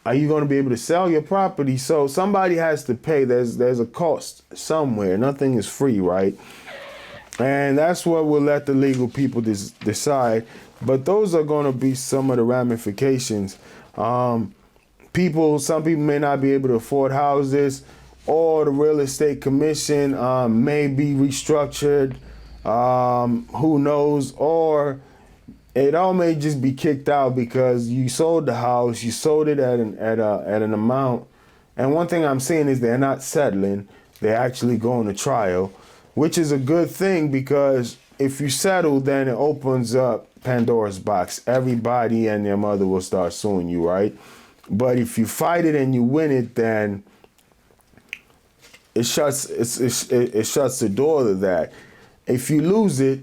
are you going to be able to sell your property? So somebody has to pay. There's a cost somewhere. Nothing is free, right? And that's what we'll let the legal people decide. But those are going to be some of the ramifications. Some people may not be able to afford houses, or the real estate commission may be restructured. Who knows? Or it all may just be kicked out because you sold the house, you sold it at an amount. And one thing I'm seeing is they're not settling. They're actually going to trial, which is a good thing, because if you settle, then it opens up Pandora's box. Everybody and their mother will start suing you, right? But if you fight it and you win it, then it shuts the door to that. If you lose it,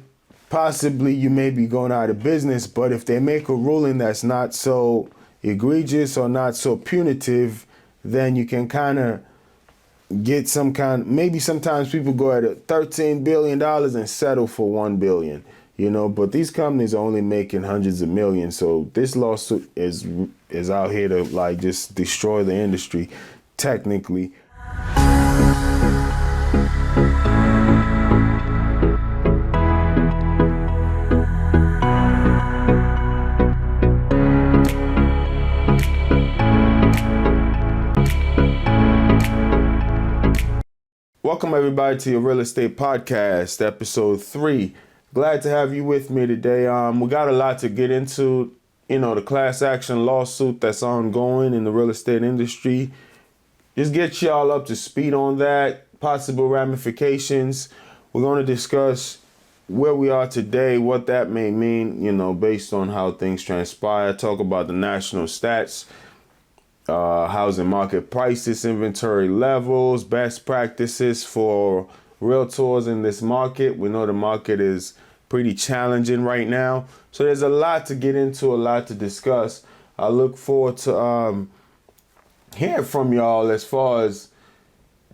possibly you may be going out of business. But if they make a ruling that's not so egregious or not so punitive, then you can kind of get maybe sometimes people go at $13 billion and settle for $1 billion, but these companies are only making hundreds of millions. So this lawsuit is out here to just destroy the industry, technically. Welcome everybody to your real estate podcast, episode 3. Glad to have you with me today. We got a lot to get into. The class action lawsuit that's ongoing in the real estate industry. Just get y'all up to speed on that, possible ramifications. We're going to discuss where we are today, what that may mean, based on how things transpire. Talk about the national stats, housing market prices, inventory levels, best practices for realtors in this market. We know the market is pretty challenging right now. So there's a lot to get into, a lot to discuss. I look forward to hearing from y'all as far as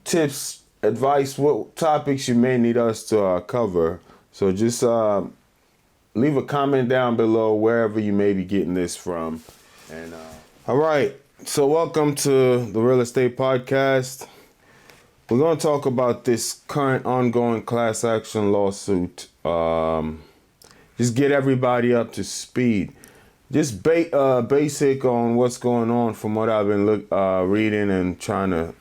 tips, advice, what topics you may need us to cover. So just leave a comment down below wherever you may be getting this from. And all right. So welcome to the Real Estate Podcast. We're going to talk about this current ongoing class action lawsuit. Just get everybody up to speed. Just basic on what's going on from what I've been reading and trying to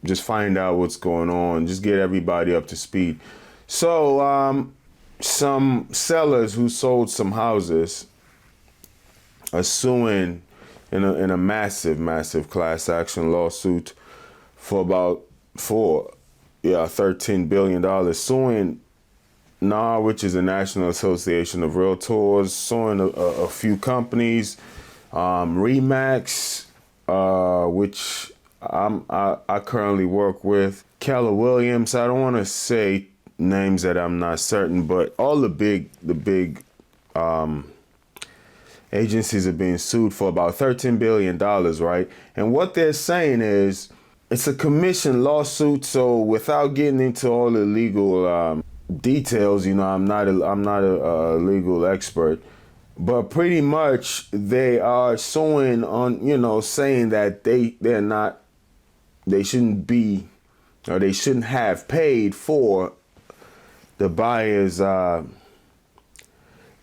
just find out what's going on. Just get everybody up to speed. So some sellers who sold some houses are suing in a massive class action lawsuit for $13 billion, suing NAR, which is the National Association of Realtors, suing a few companies, Remax, which I currently work with, Keller Williams. I don't want to say names that I'm not certain, but all the big agencies are being sued for about $13 billion, right? And what they're saying is it's a commission lawsuit. So without getting into all the legal details, I'm not a legal expert, but pretty much they are suing on, saying that they shouldn't have paid for the buyer's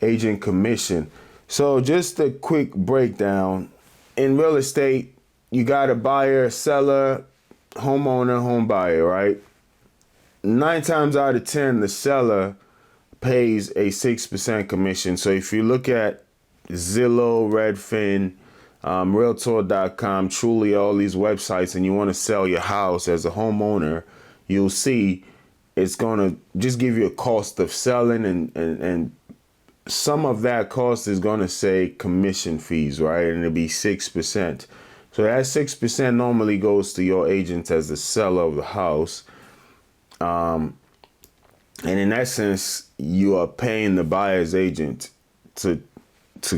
agent commission. So just a quick breakdown. In real estate, you got a buyer, seller, homeowner, home buyer, right? 9 times out of 10, the seller pays a 6% commission. So if you look at Zillow, Redfin, Realtor.com, Truly, all these websites, and you want to sell your house as a homeowner, you'll see it's going to just give you a cost of selling, and some of that cost is going to say commission fees, right? And it'll be 6%. So that 6% normally goes to your agent as the seller of the house. And in essence, you are paying the buyer's agent to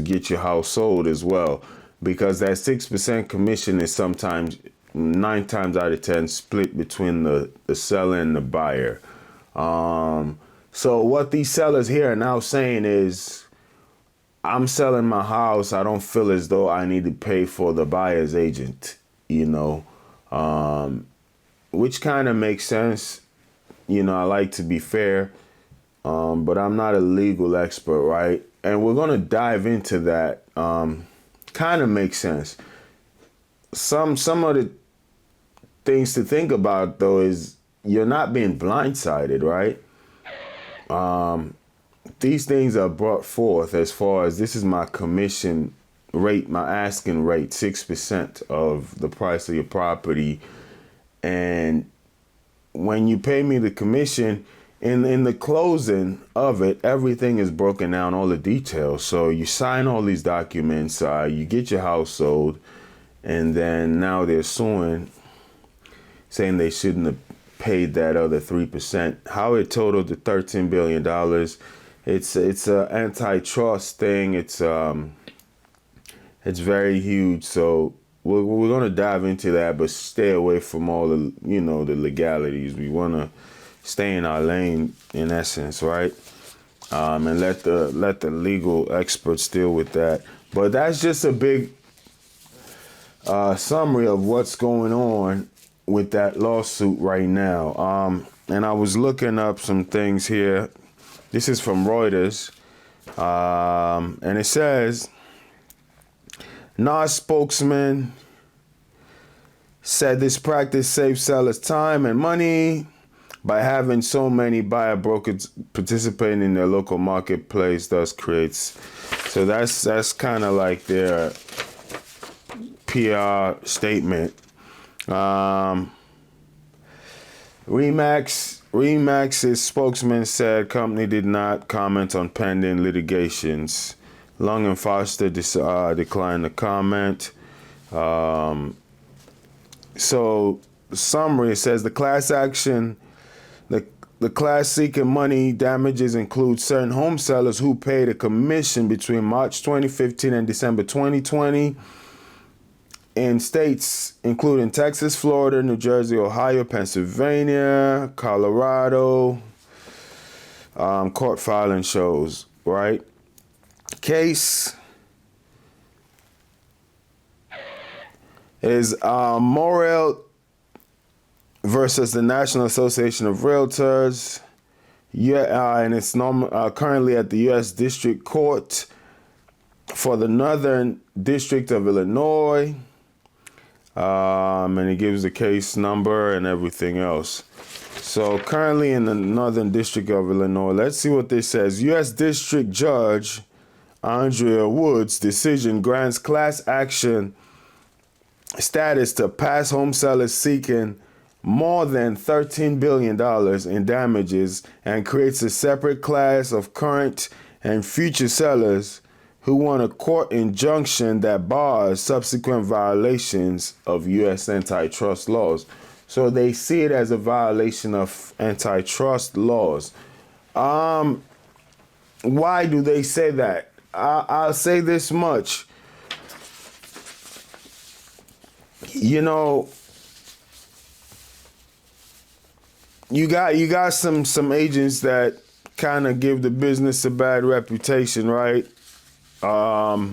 get your house sold as well, because that 6% commission is sometimes 9 times out of 10 split between the seller and the buyer. So what these sellers here are now saying is, I'm selling my house. I don't feel as though I need to pay for the buyer's agent, which kind of makes sense. I like to be fair, but I'm not a legal expert, right? And we're going to dive into that. Kind of makes sense. Some of the things to think about, though, is you're not being blindsided, right? These things are brought forth as far as this is my commission rate, my asking rate, 6% of the price of your property. And when you pay me the commission, in the closing of it, everything is broken down, all the details. So you sign all these documents, you get your house sold, and then now they're suing, saying they shouldn't have paid that other 3%. How it totaled to $13 billion. It's an antitrust thing. It's very huge. So we're gonna dive into that, but stay away from all the the legalities. We wanna stay in our lane, in essence, right? And let the legal experts deal with that. But that's just a big summary of what's going on with that lawsuit right now. And I was looking up some things here. This is from Reuters, and it says, NAR spokesman said this practice saves sellers time and money by having so many buyer brokers participating in their local marketplace, thus creates. So that's kind of like their PR statement. Remax's spokesman said company did not comment on pending litigations. Long and Foster declined to comment. So summary says the class action, the class seeking money damages include certain home sellers who paid a commission between March 2015 and December 2020 in states including Texas, Florida, New Jersey, Ohio, Pennsylvania, Colorado. Court filing shows, right? Case is Morrell versus the National Association of Realtors. And it's currently at the U.S. District Court for the Northern District of Illinois. And it gives the case number and everything else. So currently in the Northern District of Illinois, let's see what this says. U.S. District Judge Andrea Wood's decision grants class action status to past home sellers seeking more than $13 billion in damages and creates a separate class of current and future sellers who want a court injunction that bars subsequent violations of U.S. antitrust laws. So they see it as a violation of antitrust laws. Why do they say that? I'll say this much. You got some agents that kind of give the business a bad reputation, right? A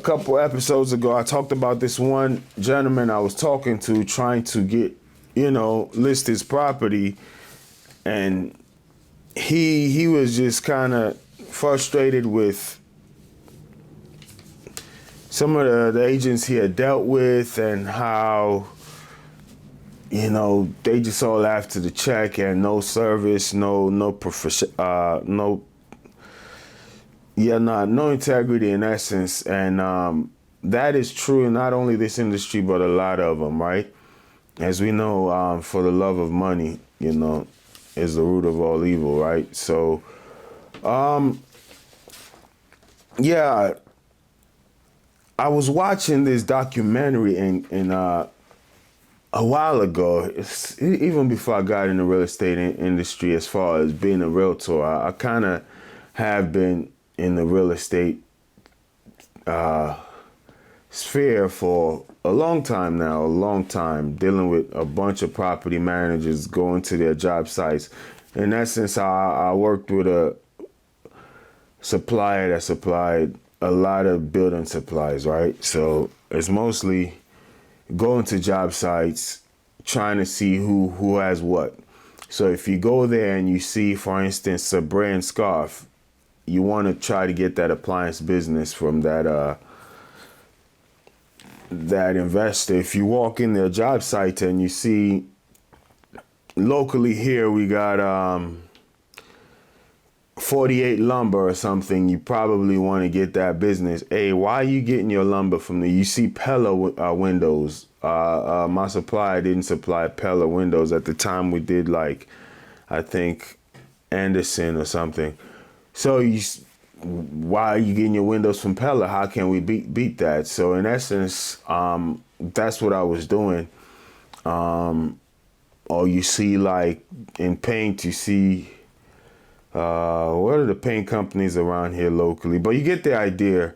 couple episodes ago, I talked about this one gentleman I was talking to trying to get, list his property, and he was just kind of frustrated with some of the agents he had dealt with and how, they just all after the check and no service, no integrity in essence. And that is true in not only this industry, but a lot of them, right? As we know, for the love of money, is the root of all evil, right? So, I was watching this documentary in a while ago, even before I got in the real estate industry, as far as being a realtor. I kind of have been in the real estate sphere for a long time now, dealing with a bunch of property managers going to their job sites. In essence, I worked with supplier that supplied a lot of building supplies, right? So it's mostly going to job sites, trying to see who has what. So if you go there and you see, for instance, a brand scarf, you want to try to get that appliance business from that investor. If you walk in their job site and you see locally here we got 48 lumber or something, you probably want to get that business. Hey, why are you getting your lumber from there? You see Pella windows. My supplier didn't supply Pella windows at the time. We did, like, I think Anderson or something. So why are you getting your windows from Pella? How can we beat that? So in essence, that's what I was doing. Or you see, like, in paint, you see, what are the paint companies around here locally? But you get the idea.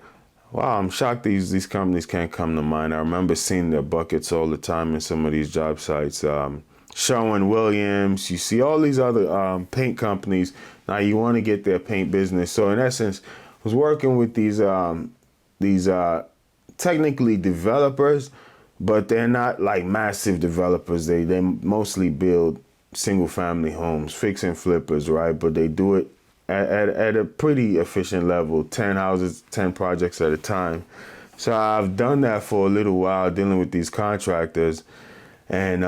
Wow, I'm shocked these companies can't come to mind. I remember seeing their buckets all the time in some of these job sites. Sherwin-Williams, you see all these other paint companies. Now you want to get their paint business. So in essence, I was working with these technically developers, but they're not like massive developers. They mostly build single family homes, fix and flippers, right? But they do it at a pretty efficient level, 10 houses, 10 projects at a time. So I've done that for a little while, dealing with these contractors. And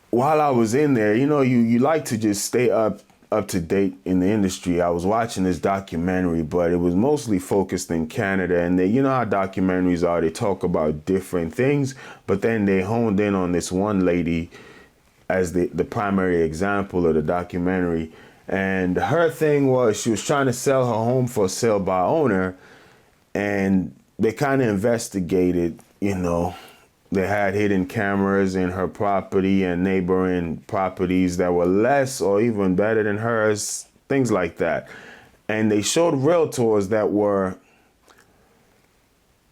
while I was in there, you like to just stay up to date in the industry. I was watching this documentary, but it was mostly focused in Canada. And you know how documentaries are, they talk about different things, but then they honed in on this one lady as the primary example of the documentary. And her thing was, she was trying to sell her home for sale by owner, and they kind of investigated, they had hidden cameras in her property and neighboring properties that were less or even better than hers, things like that. And they showed realtors that were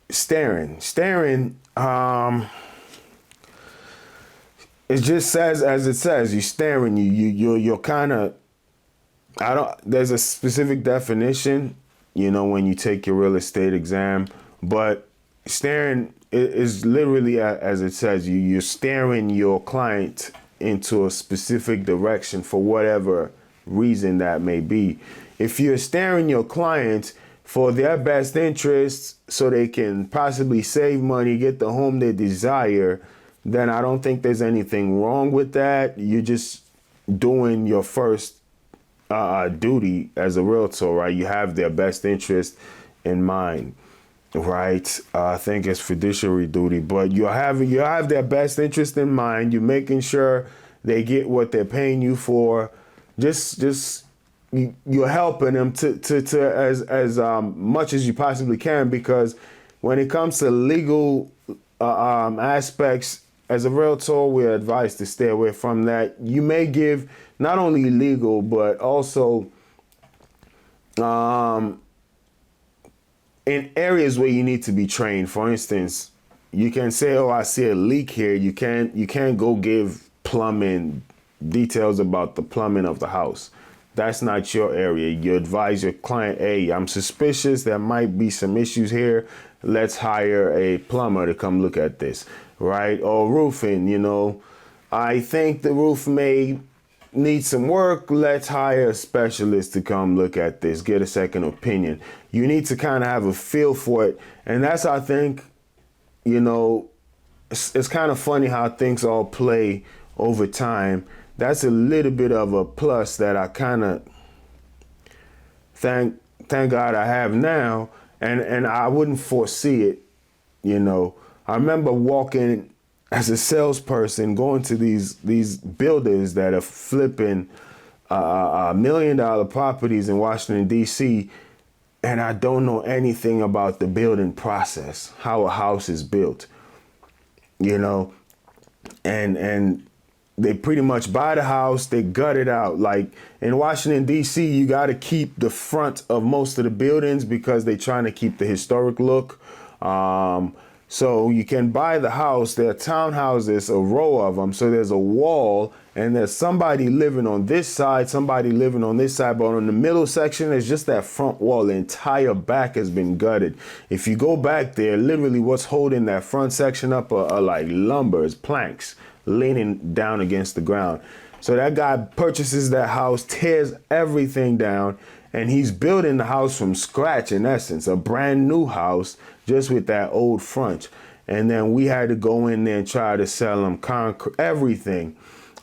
staring. It just says, as it says, you're staring. You're kind of, there's a specific definition, when you take your real estate exam, but staring is literally, as it says, you're staring your client into a specific direction for whatever reason that may be. If you're staring your client for their best interests so they can possibly save money, get the home they desire, then I don't think there's anything wrong with that. You're just doing your first duty as a realtor, right? You have their best interest in mind, right? I think it's fiduciary duty, but you have their best interest in mind. You're making sure they get what they're paying you for. You're helping them to as much as you possibly can, because when it comes to legal aspects, as a realtor, we're advised to stay away from that. You may give not only legal, but also in areas where you need to be trained. For instance, you can say, "Oh, I see a leak here." You can't go give plumbing details about the plumbing of the house. That's not your area. You advise your client, "Hey, I'm suspicious there might be some issues here. Let's hire a plumber to come look at this." Right? Or roofing, I think the roof may need some work. Let's hire a specialist to come look at this, get a second opinion. You need to kind of have a feel for it. And that's, I think, it's kind of funny how things all play over time. That's a little bit of a plus that I kind of thank God I have now. And I wouldn't foresee it, I remember walking as a salesperson, going to these builders that are flipping $1 million properties in Washington, D.C., and I don't know anything about the building process, how a house is built, and they pretty much buy the house, they gut it out. Like in Washington, D.C., you got to keep the front of most of the buildings because they're trying to keep the historic look. So you can buy the house. There are townhouses, a row of them. So there's a wall, and there's somebody living on this side, somebody living on this side. But on the middle section, there's just that front wall. The entire back has been gutted. If you go back there, literally what's holding that front section up are like lumber, it's planks leaning down against the ground. So that guy purchases that house, tears everything down, and he's building the house from scratch, in essence, a brand new house, just with that old front. And then we had to go in there and try to sell him concrete, everything.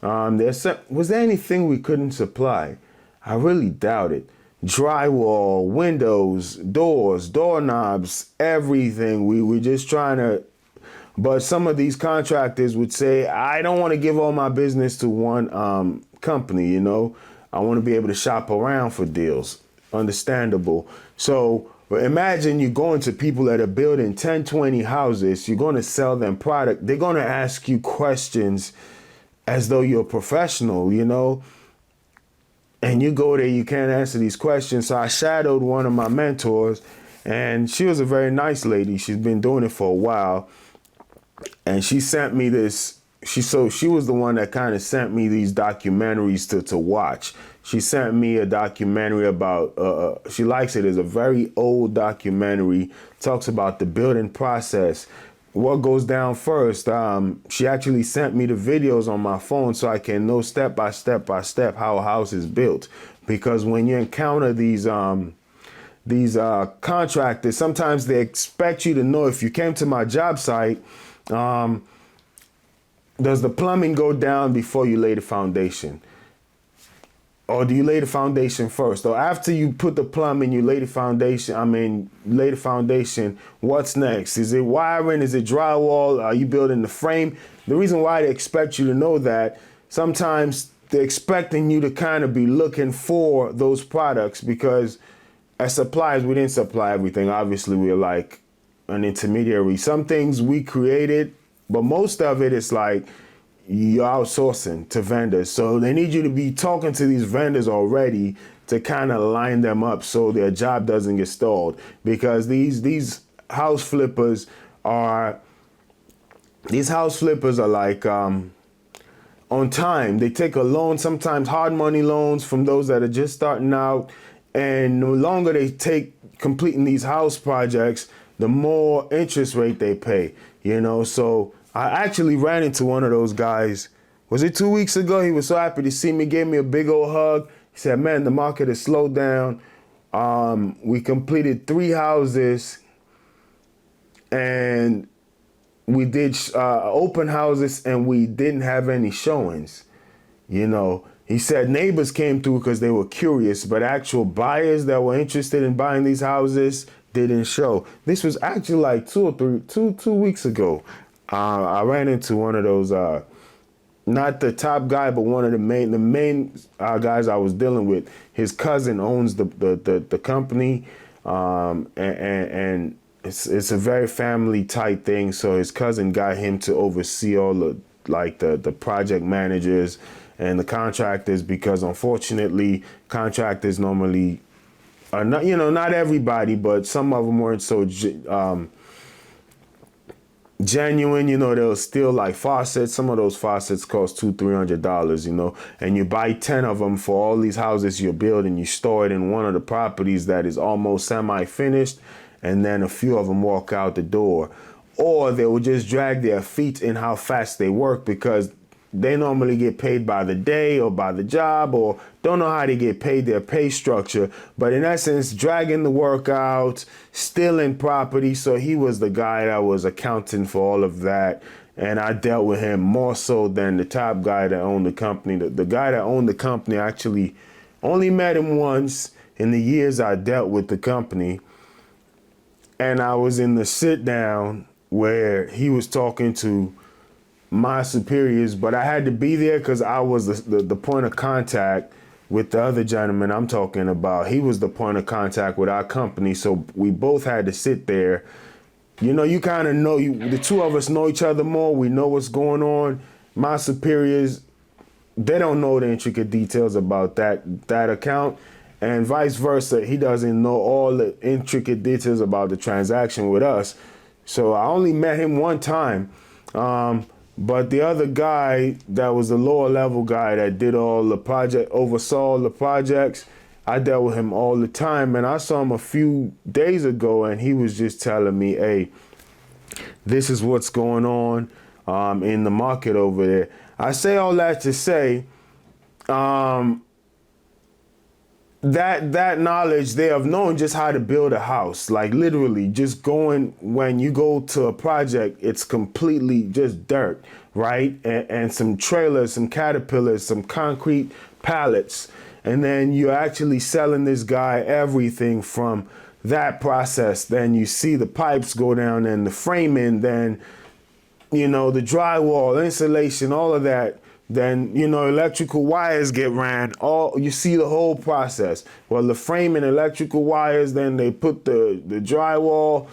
Was there anything we couldn't supply? I really doubt it. Drywall, windows, doors, doorknobs, everything. We were just trying to. But some of these contractors would say, I don't want to give all my business to one company, you know. I want to be able to shop around for deals. Understandable. So imagine you're going to people that are building 10, 20 houses. You're going to sell them product. They're going to ask you questions as though you're a professional, you know. And you go there, you can't answer these questions. So I shadowed one of my mentors, and she was a very nice lady. She's been doing it for a while. And she sent me this. She was the one that kind of sent me these documentaries to watch. She sent me a documentary about, she likes it. It's a very old documentary, talks about the building process, what goes down first. She actually sent me the videos on my phone so I can know step by step how a house is built. Because when you encounter these contractors, sometimes they expect you to know. If you came to my job site, does the plumbing go down before you lay the foundation? Or do you lay the foundation first? Or after you put the plumbing, you lay the foundation, what's next? Is it wiring? Is it drywall? Are you building the frame? The reason why they expect you to know that, sometimes they're expecting you to kind of be looking for those products, because as suppliers, we didn't supply everything. Obviously, we're like an intermediary. Some things we created, but most of it is like you're outsourcing to vendors. So they need you to be talking to these vendors already to kind of line them up so their job doesn't get stalled. Because these house flippers are like on time. They take a loan, sometimes hard money loans from those that are just starting out. And the longer they take completing these house projects, the more interest rate they pay, you know. So I actually ran into one of those guys. Was it 2 weeks ago? He was so happy to see me, gave me a big old hug. He said, man, the market has slowed down. We completed 3 houses, and we did open houses, and we didn't have any showings, you know. He said neighbors came through because they were curious, but actual buyers that were interested in buying these houses didn't show. This was actually like 2 weeks ago. I ran into one of those, not the top guy, but one of the main guys I was dealing with. His cousin owns the company, and it's a very family type thing. So his cousin got him to oversee all the project managers and the contractors, because unfortunately contractors normally are not, you know, not everybody, but some of them weren't so genuine. You know, they'll steal like faucets. Some of those faucets cost $200-$300, you know, and you buy 10 of them for all these houses you're building. You store it in one of the properties that is almost semi-finished, and then a few of them walk out the door. Or they will just drag their feet in how fast they work, because they normally get paid by the day or by the job, or don't know how they get paid, their pay structure. But in essence, dragging the work out, stealing property. So he was the guy that was accounting for all of that. And I dealt with him more so than the top guy that owned the company. The guy that owned the company, actually only met him once in the years I dealt with the company. And I was in the sit down where he was talking to my superiors, but I had to be there because I was the point of contact with the other gentleman I'm talking about. He was the point of contact with our company, so we both had to sit there. You know, you kind of know, the two of us know each other more. We know what's going on. My superiors, they don't know the intricate details about that account, and vice versa. He doesn't know all the intricate details about the transaction with us. So I only met him one time. But the other guy that was the lower level guy that did all the project, oversaw all the projects, I dealt with him all the time. And I saw him a few days ago, and he was just telling me, hey, this is what's going on in the market over there. I say all that to say, that knowledge there of knowing just how to build a house, like literally just going, when you go to a project, it's completely just dirt, right? And some trailers, some caterpillars, some concrete pallets. And then you're actually selling this guy everything from that process. Then you see the pipes go down and the framing, then, you know, the drywall, insulation, all of that. Then, you know, electrical wires get ran. You see the whole process. Well, the frame and electrical wires, then they put the drywall.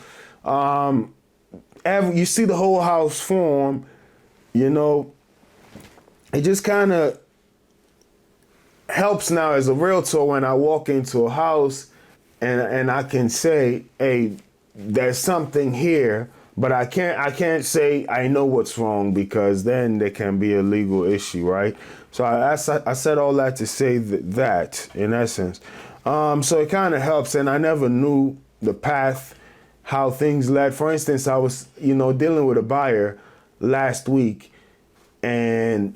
You see the whole house form, you know. It just kind of helps now as a realtor when I walk into a house and I can say, hey, there's something here. But I can't say I know what's wrong, because then there can be a legal issue, right? So I said all that to say that in essence. So it kind of helps, and I never knew the path, how things led. For instance, I was, you know, dealing with a buyer last week and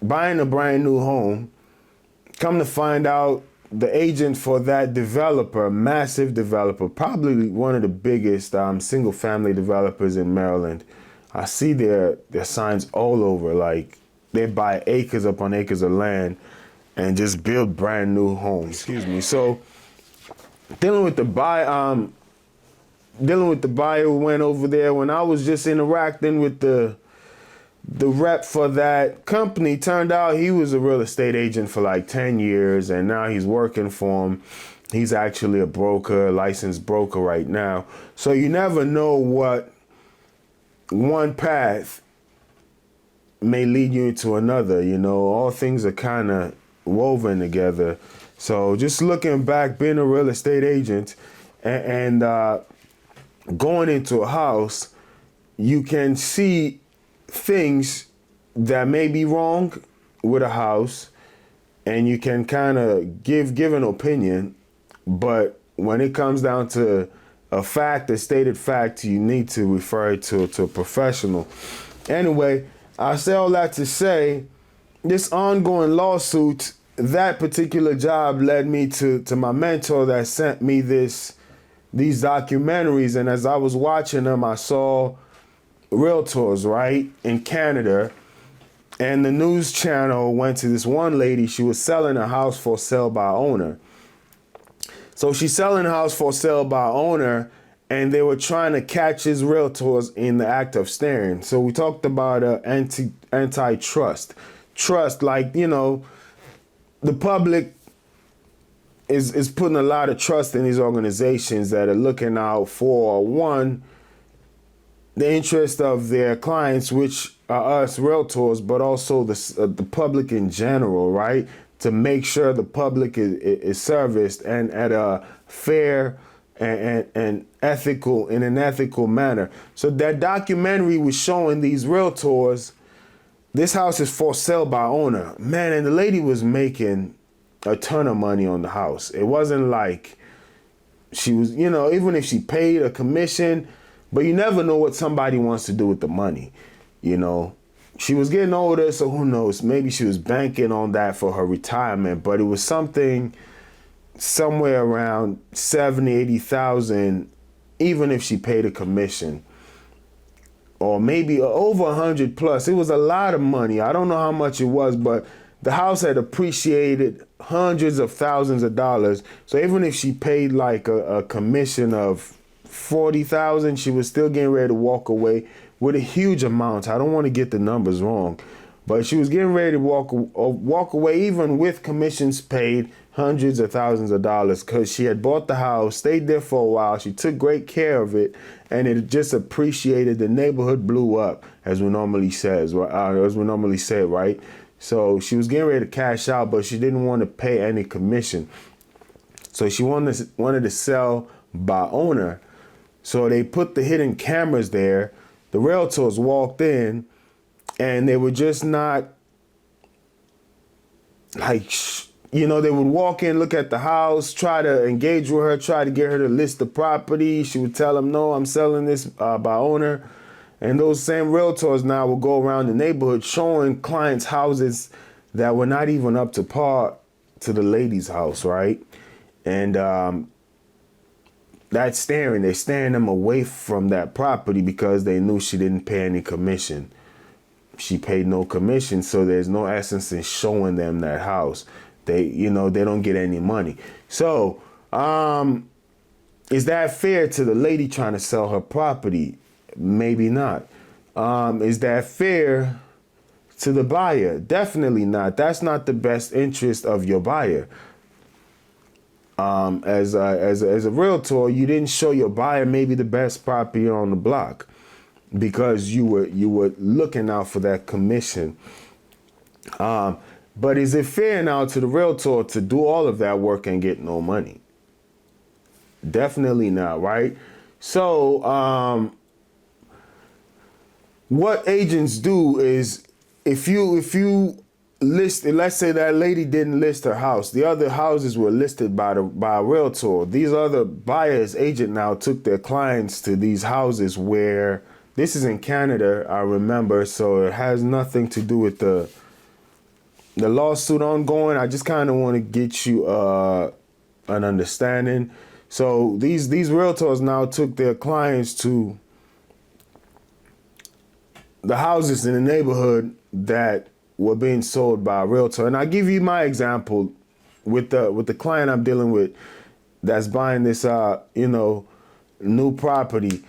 buying a brand new home. Come to find out, the agent for that developer, massive developer, probably one of the biggest single family developers in Maryland. I see their signs all over. Like, they buy acres upon acres of land and just build brand new homes. Excuse me. So dealing with the buyer who went over there, when I was just interacting with the rep for that company, turned out he was a real estate agent for like 10 years, and now he's working for him. He's actually a broker, a licensed broker right now. So you never know what one path may lead you into another. You know, all things are kind of woven together. So just looking back, being a real estate agent and going into a house, you can see things that may be wrong with a house, and you can kind of give an opinion, but when it comes down to a fact, a stated fact, you need to refer it to a professional. Anyway, I say all that to say, this ongoing lawsuit, that particular job led me to my mentor that sent me these documentaries, and as I was watching them, I saw realtors, right, in Canada, and the news channel went to this one lady. She was selling a house for sale by owner. So she's selling a house for sale by owner, and they were trying to catch his realtors in the act of staring. So we talked about antitrust. Trust, like, you know, the public is putting a lot of trust in these organizations that are looking out for, one, the interest of their clients, which are us realtors, but also the public in general, right? To make sure the public is serviced and at a fair and ethical, in an ethical manner. So that documentary was showing these realtors, this house is for sale by owner. Man, and the lady was making a ton of money on the house. It wasn't like she was, you know, even if she paid a commission, but you never know what somebody wants to do with the money, you know. She was getting older, so who knows? Maybe she was banking on that for her retirement, but it was something somewhere around 70, 80,000, even if she paid a commission, or maybe over 100 plus. It was a lot of money. I don't know how much it was, but the house had appreciated hundreds of thousands of dollars. So even if she paid like a commission of 40,000, she was still getting ready to walk away with a huge amount. I don't want to get the numbers wrong, but she was getting ready to walk away, even with commissions paid, hundreds of thousands of dollars, because she had bought the house, stayed there for a while, she took great care of it, and it just appreciated. The neighborhood blew up, as we normally say, right? So she was getting ready to cash out, but she didn't want to pay any commission. So she wanted to sell by owner. So they put the hidden cameras there. The realtors walked in, and they were just not like, they would walk in, look at the house, try to engage with her, try to get her to list the property. She would tell them, no, I'm selling this by owner. And those same realtors now will go around the neighborhood showing clients houses that were not even up to par to the lady's house, right? And they're staring them away from that property because they knew she didn't pay any commission. She paid no commission, so there's no essence in showing them that house. They don't get any money. So, is that fair to the lady trying to sell her property? Maybe not. Is that fair to the buyer? Definitely not. That's not the best interest of your buyer. As a realtor, you didn't show your buyer maybe the best property on the block because you were looking out for that commission. But is it fair now to the realtor to do all of that work and get no money? Definitely not, right? So, what agents do is if you list, let's say that lady didn't list her house, the other houses were listed by a realtor. These other buyers agent now took their clients to these houses where this is in Canada, I remember, so it has nothing to do with the lawsuit ongoing. I just kind of want to get you an understanding. So these realtors now took their clients to the houses in the neighborhood that were being sold by a realtor. And I give you my example with the client I'm dealing with that's buying this new property.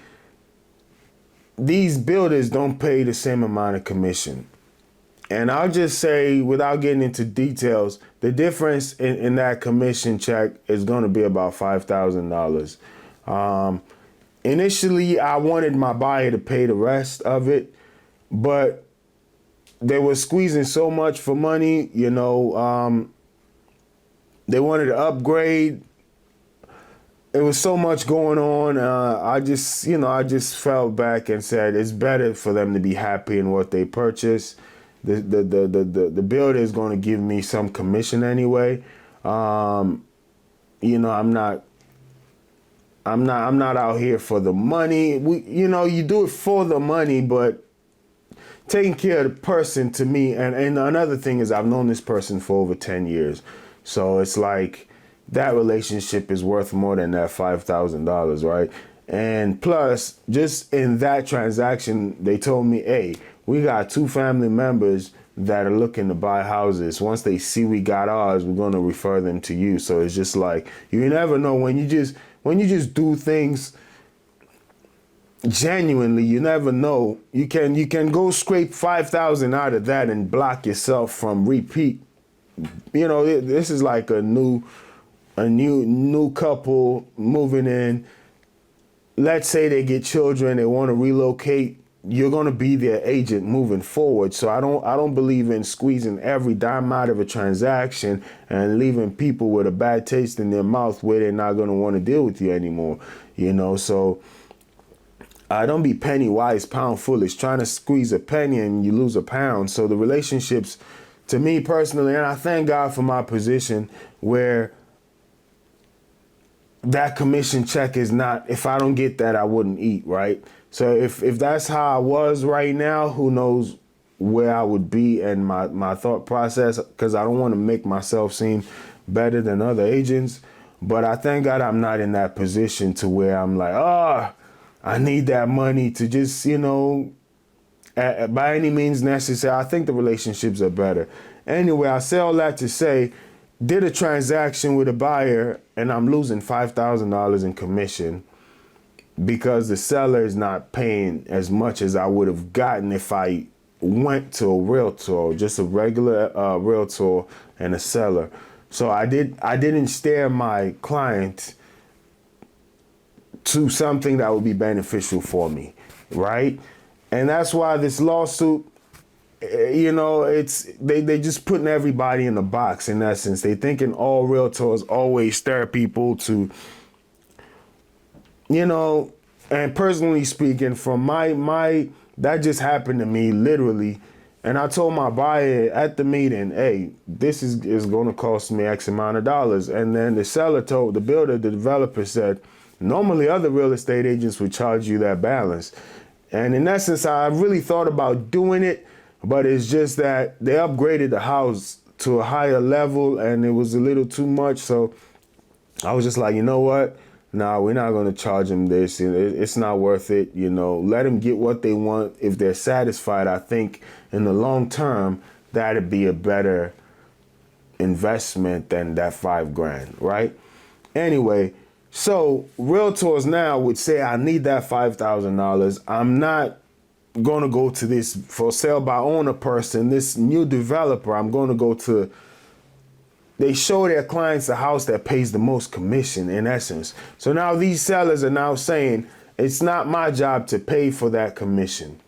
These builders don't pay the same amount of commission. And I'll just say, without getting into details, the difference in that commission check is going to be about $5,000. Initially, I wanted my buyer to pay the rest of it, but they were squeezing so much for money, they wanted to upgrade. There was so much going on. I just fell back and said it's better for them to be happy in what they purchase. The builder is going to give me some commission anyway. I'm not out here for the money. You do it for the money, but taking care of the person, to me, and another thing is I've known this person for over 10 years. So it's like that relationship is worth more than that $5,000, right? And plus, just in that transaction, they told me, hey, we got 2 family members that are looking to buy houses. Once they see we got ours, we're going to refer them to you. So it's just like, you never know when you just do things genuinely, you never know. You can go scrape 5,000 out of that and block yourself from repeat. This is like a new couple moving in. Let's say they get children, they want to relocate. You're going to be their agent moving forward. So I don't believe in squeezing every dime out of a transaction and leaving people with a bad taste in their mouth where they're not going to want to deal with you anymore. So don't be penny wise, pound foolish, trying to squeeze a penny and you lose a pound. So the relationships, to me personally, and I thank God for my position where that commission check is not, if I don't get that, I wouldn't eat, right? So if that's how I was right now, who knows where I would be and my thought process, because I don't want to make myself seem better than other agents. But I thank God I'm not in that position to where I'm like, I need that money to just, by any means necessary. I think the relationships are better. Anyway, I say all that to say, did a transaction with a buyer and I'm losing $5,000 in commission because the seller is not paying as much as I would have gotten if I went to a realtor, just a regular realtor and a seller. So I didn't steer my client to something that would be beneficial for me, right? And that's why this lawsuit, it's they just putting everybody in a box. In essence, they thinking all realtors always stir people to, And personally speaking, from my that just happened to me literally. And I told my buyer at the meeting, hey, this is going to cost me X amount of dollars. And then the seller told the builder, the developer said, normally other real estate agents would charge you that balance. And in essence, I really thought about doing it, but it's just that they upgraded the house to a higher level and it was a little too much. So I was just like, you know what? No, we're not going to charge them this. It's not worth it. You know, let them get what they want. If they're satisfied, I think in the long term, that'd be a better investment than that $5,000, right? Anyway, so realtors now would say, I need that $5,000. I'm not going to go to this for sale by owner person, this new developer. I'm going to go to, they show their clients a house that pays the most commission in essence. So now these sellers are now saying, it's not my job to pay for that commission.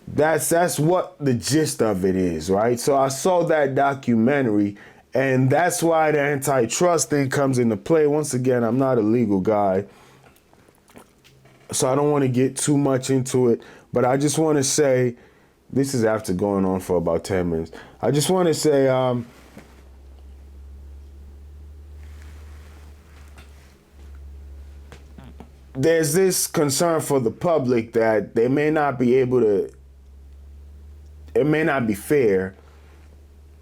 That's what the gist of it is, right? So I saw that documentary, and that's why the antitrust thing comes into play. Once again, I'm not a legal guy, so I don't want to get too much into it, but I just want to say, this is after going on for about 10 minutes. I just want to say, there's this concern for the public that they may not be able to, it may not be fair.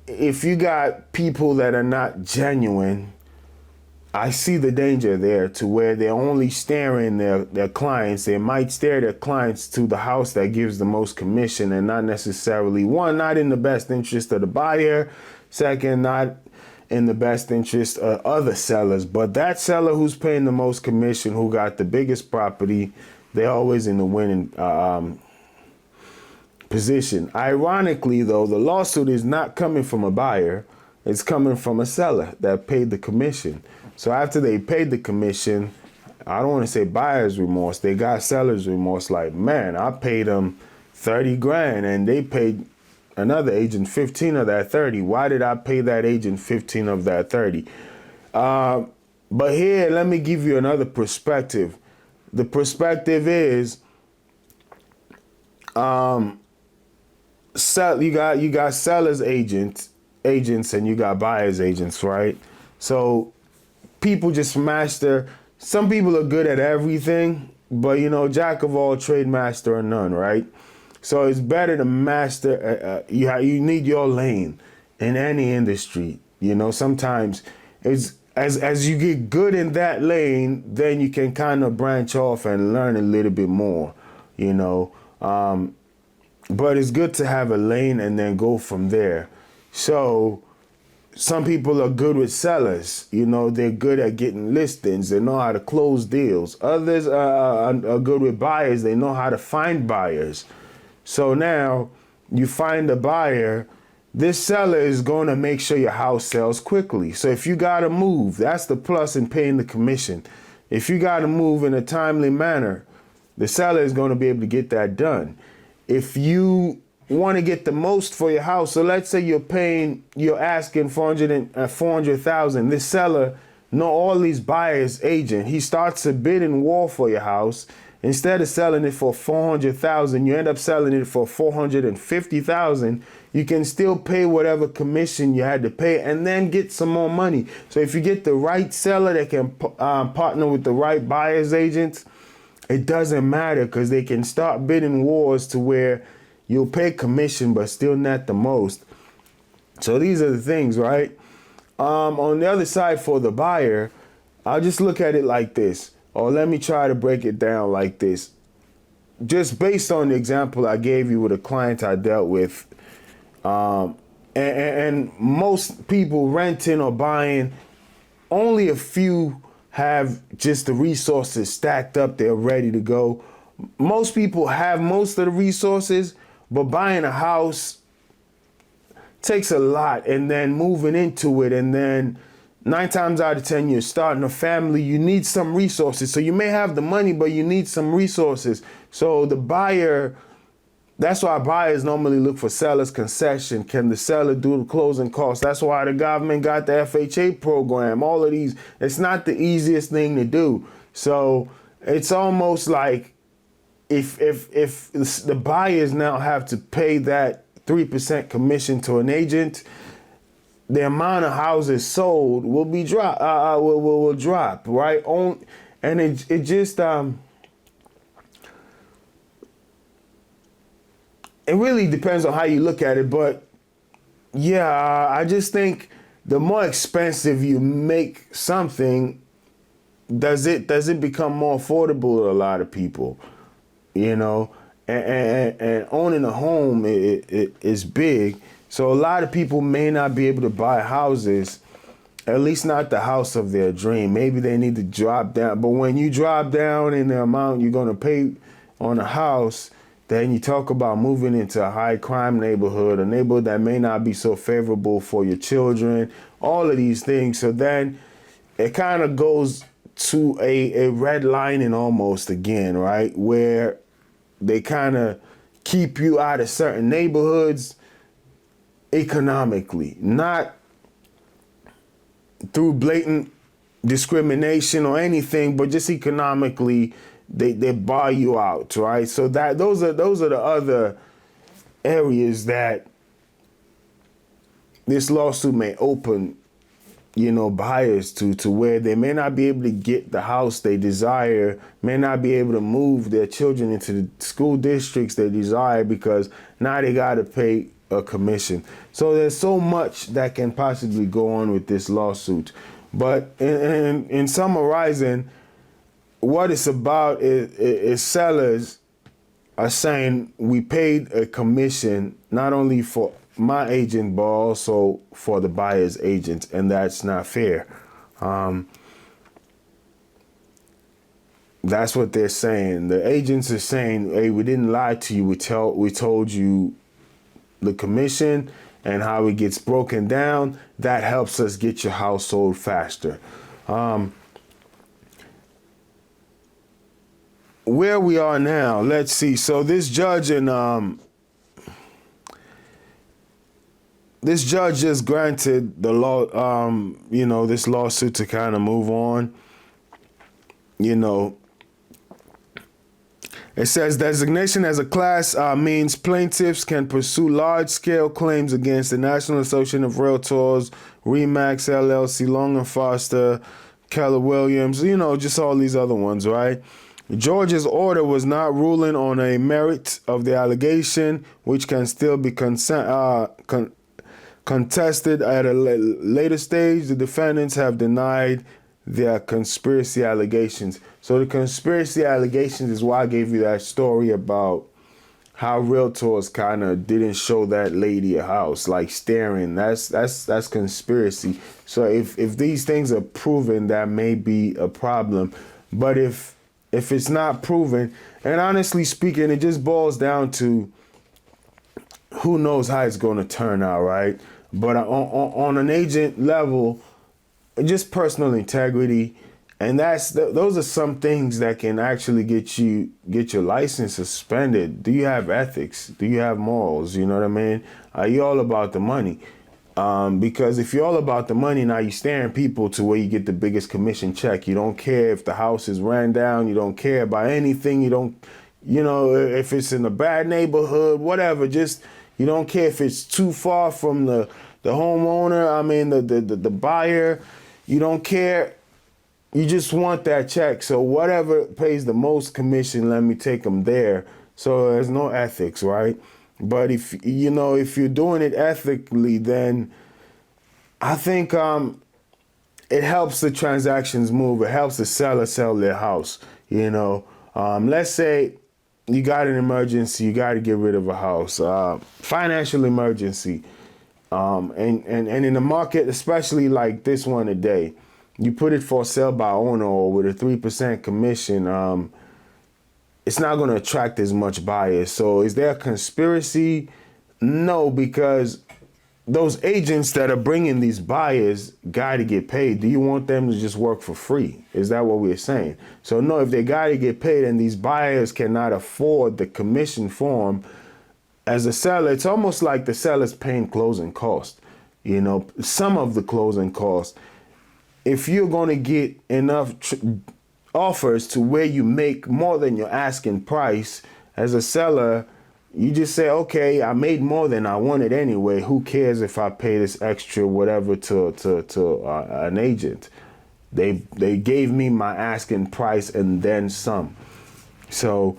If you got people that are not genuine, I see the danger there to where they're only staring their clients. They might stare their clients to the house that gives the most commission and not necessarily, one, not in the best interest of the buyer. Second, not in the best interest of other sellers. But that seller who's paying the most commission, who got the biggest property, they're always in the winning position. Ironically, though, the lawsuit is not coming from a buyer. It's coming from a seller that paid the commission. So after they paid the commission, I don't want to say buyer's remorse. They got seller's remorse. Like, man, I paid them $30,000 and they paid another agent 15 of that 30. Why did I pay that agent 15 of that 30? But here, let me give you another perspective. The perspective is, you got seller's agents and you got buyer's agents, right? So people just master. Some people are good at everything, but jack of all trade, master of none, right? So it's better to master. You need your lane in any industry. Sometimes it's as you get good in that lane, then you can kind of branch off and learn a little bit more. But it's good to have a lane and then go from there. So some people are good with sellers. They're good at getting listings. They know how to close deals. Others are good with buyers. They know how to find buyers. So now you find a buyer. This seller is going to make sure your house sells quickly. So if you got to move, that's the plus in paying the commission. If you got to move in a timely manner, the seller is going to be able to get that done. If you want to get the most for your house, so let's say you're asking $400,000. This seller know all these buyers agent. He starts a bidding war for your house. Instead of selling it for $400,000, you end up selling it for $450,000. You can still pay whatever commission you had to pay and then get some more money. So if you get the right seller that can partner with the right buyers agents, it doesn't matter because they can start bidding wars to where you'll pay commission but still net the most. So these are the things, right? On the other side for the buyer, I'll just look at it like this. Or let me try to break it down like this. Just based on the example I gave you with a client I dealt with, and most people renting or buying, only a few have just the resources stacked up. They're ready to go. Most people have most of the resources, but buying a house takes a lot, and then moving into it, and then 9 times out of 10, you're starting a family, you need some resources. So you may have the money, but you need some resources. So the buyer, that's why buyers normally look for seller's concession. Can the seller do the closing costs? That's why the government got the FHA program, all of these. It's not the easiest thing to do. So it's almost like if the buyers now have to pay that 3% commission to an agent, the amount of houses sold will be will drop, right? And it just it really depends on how you look at it, but yeah, I just think the more expensive you make something, does it become more affordable to a lot of people, you know? And owning a home it is big, so a lot of people may not be able to buy houses, at least not the house of their dream. Maybe they need to drop down, but when you drop down in the amount you're going to pay on a house, then you talk about moving into a high crime neighborhood, a neighborhood that may not be so favorable for your children, all of these things. So then it kind of goes to a redlining almost again, right? Where they kind of keep you out of certain neighborhoods economically, not through blatant discrimination or anything, but just economically. They buy you out, right? So that those are the other areas that this lawsuit may open, buyers to where they may not be able to get the house they desire, may not be able to move their children into the school districts they desire because now they got to pay a commission. So there's so much that can possibly go on with this lawsuit. But in summarizing, what it's about is sellers are saying we paid a commission not only for my agent but also for the buyer's agent, and that's not fair. That's what they're saying. The agents are saying, hey, we didn't lie to you. We told you the commission and how it gets broken down. That helps us get your house sold faster. Where we are now, let's see. So this judge just granted the law, this lawsuit to kind of move on. It says designation as a class means plaintiffs can pursue large-scale claims against the National Association of Realtors, RE/MAX LLC, Long and Foster, Keller Williams, just all these other ones, right? Georgia's order was not ruling on a merit of the allegation, which can still be contested at a later stage. The defendants have denied their conspiracy allegations. So the conspiracy allegations is why I gave you that story about how realtors kind of didn't show that lady a house, like staring. That's conspiracy. So if these things are proven, that may be a problem. But if it's not proven, and honestly speaking, it just boils down to who knows how it's going to turn out, right? But on an agent level, just personal integrity, and those are some things that can actually get your license suspended. Do you have ethics? Do you have morals? You know what I mean? Are you all about the money? Because if you're all about the money, now you're staring people to where you get the biggest commission check. You don't care if the house is ran down. You don't care about anything. You don't, if it's in a bad neighborhood, whatever. Just, you don't care if it's too far from the homeowner. The buyer. You don't care. You just want that check. So whatever pays the most commission, let me take them there. So there's no ethics, right? But if you're doing it ethically, then I think it helps the transactions move. It helps the seller sell their house. Let's say you got an emergency, you got to get rid of a house, financial emergency, and in the market, especially like this one today, you put it for sale by owner or with a 3% commission. It's not going to attract as much buyers. So is there a conspiracy? No, because those agents that are bringing these buyers got to get paid. Do you want them to just work for free? Is that what we're saying? So no, if they got to get paid and these buyers cannot afford the commission form, as a seller, it's almost like the seller's paying closing costs, some of the closing costs. If you're going to get enough offers to where you make more than your asking price, as a seller, you just say, okay, I made more than I wanted anyway. Who cares if I pay this extra whatever to an agent? They gave me my asking price and then some. So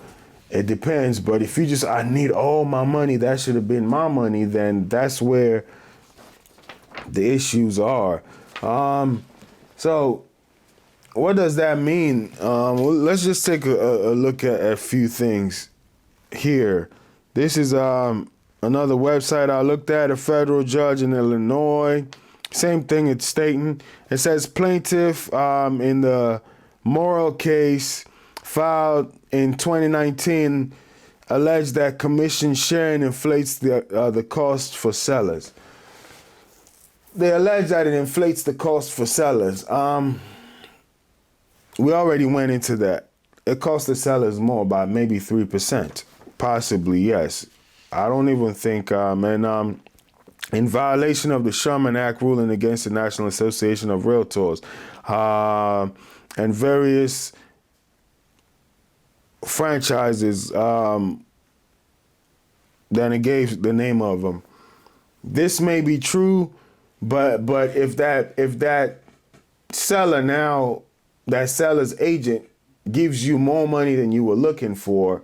it depends. But if you just, I need all my money, that should have been my money, then that's where the issues are. So what does that mean? Well, let's just take a look at a few things here. This is another website I looked at, a federal judge in Illinois. Same thing it's stating. It says plaintiff in the Morrill case filed in 2019 alleged that commission sharing inflates the cost for sellers. They allege that it inflates the cost for sellers. We already went into that. It costs the sellers more by maybe 3%. Possibly, yes. I don't even think, in violation of the Sherman Act ruling against the National Association of Realtors and various franchises, then it gave the name of them. This may be true, but if that seller now, that seller's agent gives you more money than you were looking for,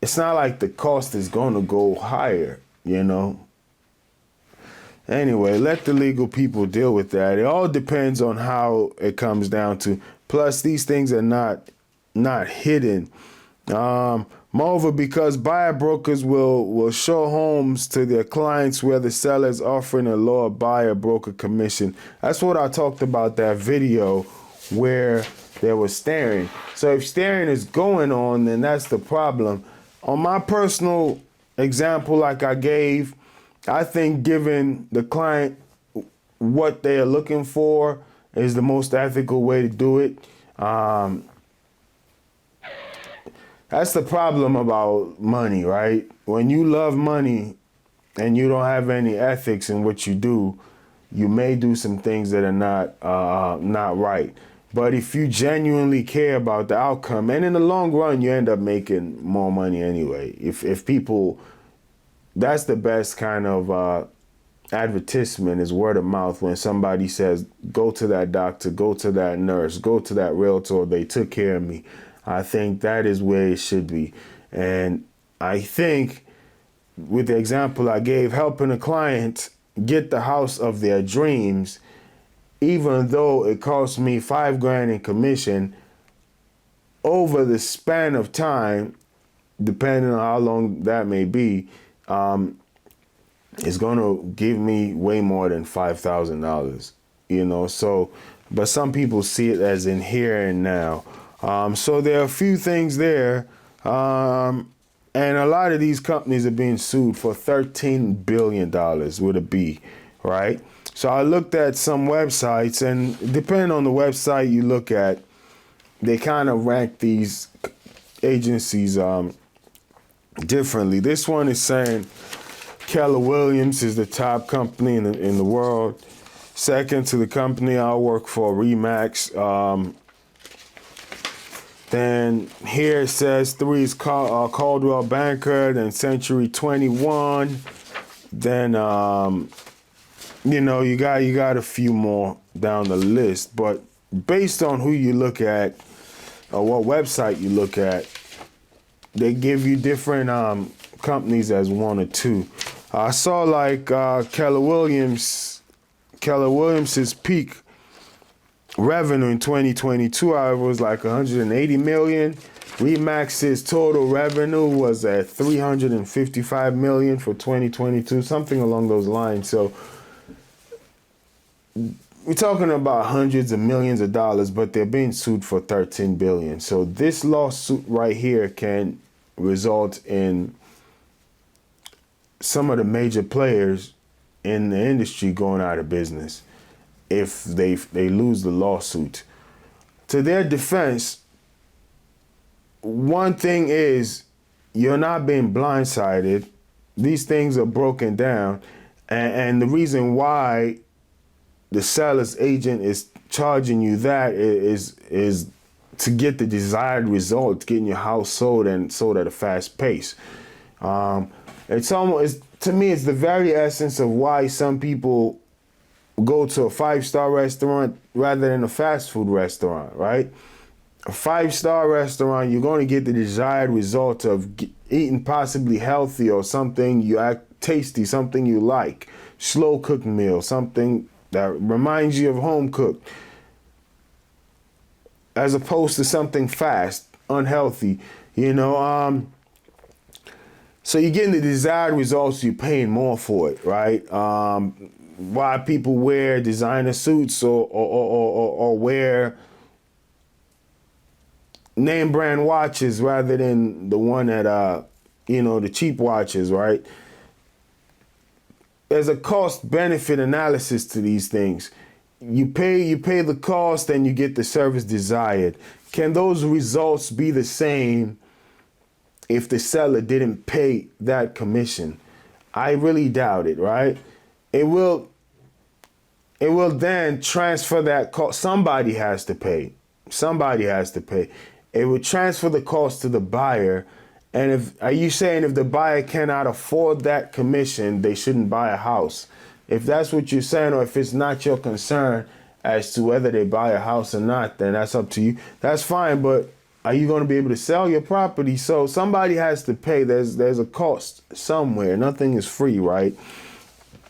it's not like the cost is going to go higher, you know. Anyway, let the legal people deal with that. It all depends on how it comes down to. Plus, these things are not hidden. Moreover, because buyer brokers will show homes to their clients where the seller is offering a lower buyer broker commission. That's what I talked about that video where there was staring. So if staring is going on, then that's the problem. On my personal example, like I gave, I think giving the client what they are looking for is the most ethical way to do it. That's the problem about money, right? When you love money and you don't have any ethics in what you do, you may do some things that are not right. But if you genuinely care about the outcome, and in the long run, you end up making more money anyway. If people, that's the best kind of advertisement is word of mouth. When somebody says, go to that doctor, go to that nurse, go to that realtor, they took care of me. I think that is where it should be. And I think with the example I gave, helping a client get the house of their dreams, even though it cost me $5,000 in commission, over the span of time, depending on how long that may be, it's going to give me way more than $5,000, you know. So, but some people see it as in here and now. So there are a few things there. And a lot of these companies are being sued for $13 billion with a B, right? So I looked at some websites, and depending on the website you look at, they kind of rank these agencies differently. This one is saying Keller Williams is the top company in the world. Second to the company I work for, Remax. Then here it says 3 is Caldwell Banker, then Century 21. Then you know, you got a few more down the list, but based on who you look at or what website you look at, they give you different companies as one or two. I saw like Keller Williams's peak revenue in 2022, however, was like 180 million. Remax's total revenue was at 355 million for 2022, something along those lines. So we're talking about hundreds of millions of dollars, but they're being sued for 13 billion. So this lawsuit right here can result in some of the major players in the industry going out of business if they lose the lawsuit. To their defense, one thing is you're not being blindsided. These things are broken down, and the reason why the seller's agent is charging you that is to get the desired result, getting your house sold and sold at a fast pace. It's almost, to me, it's the very essence of why some people go to a 5-star restaurant rather than a fast food restaurant, right? A 5-star restaurant, you're going to get the desired result of eating possibly healthy or something you act tasty, something you like, slow cooked meal, something that reminds you of home cooked, as opposed to something fast, unhealthy, So you're getting the desired results, you're paying more for it, right? Why people wear designer suits or wear name brand watches rather than the one that the cheap watches, right? There's a cost benefit analysis to these things. You pay the cost and you get the service desired. Can those results be the same if the seller didn't pay that commission? I really doubt it, right? It will then transfer that cost. Somebody has to pay. It would transfer the cost to the buyer. And are you saying if the buyer cannot afford that commission, they shouldn't buy a house? If that's what you're saying, or if it's not your concern as to whether they buy a house or not, then that's up to you. That's fine, but are you going to be able to sell your property? So somebody has to pay. There's a cost somewhere. Nothing is free, right?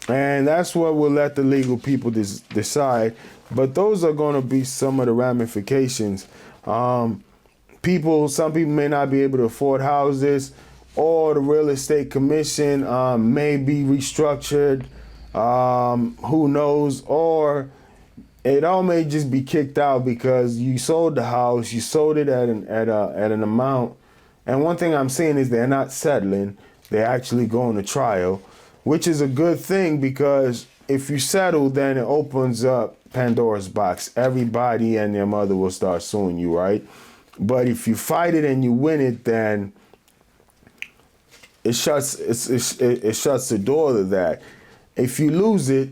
And that's what we'll let the legal people decide. But those are going to be some of the ramifications. Some people may not be able to afford houses, or the real estate commission may be restructured. Who knows? Or it all may just be kicked out because you sold the house, you sold it at an amount. And one thing I'm seeing is they're not settling; they're actually going to trial, which is a good thing, because if you settle, then it opens up Pandora's box. Everybody and their mother will start suing you, right? But if you fight it and you win it, then it shuts the door to that. If you lose it,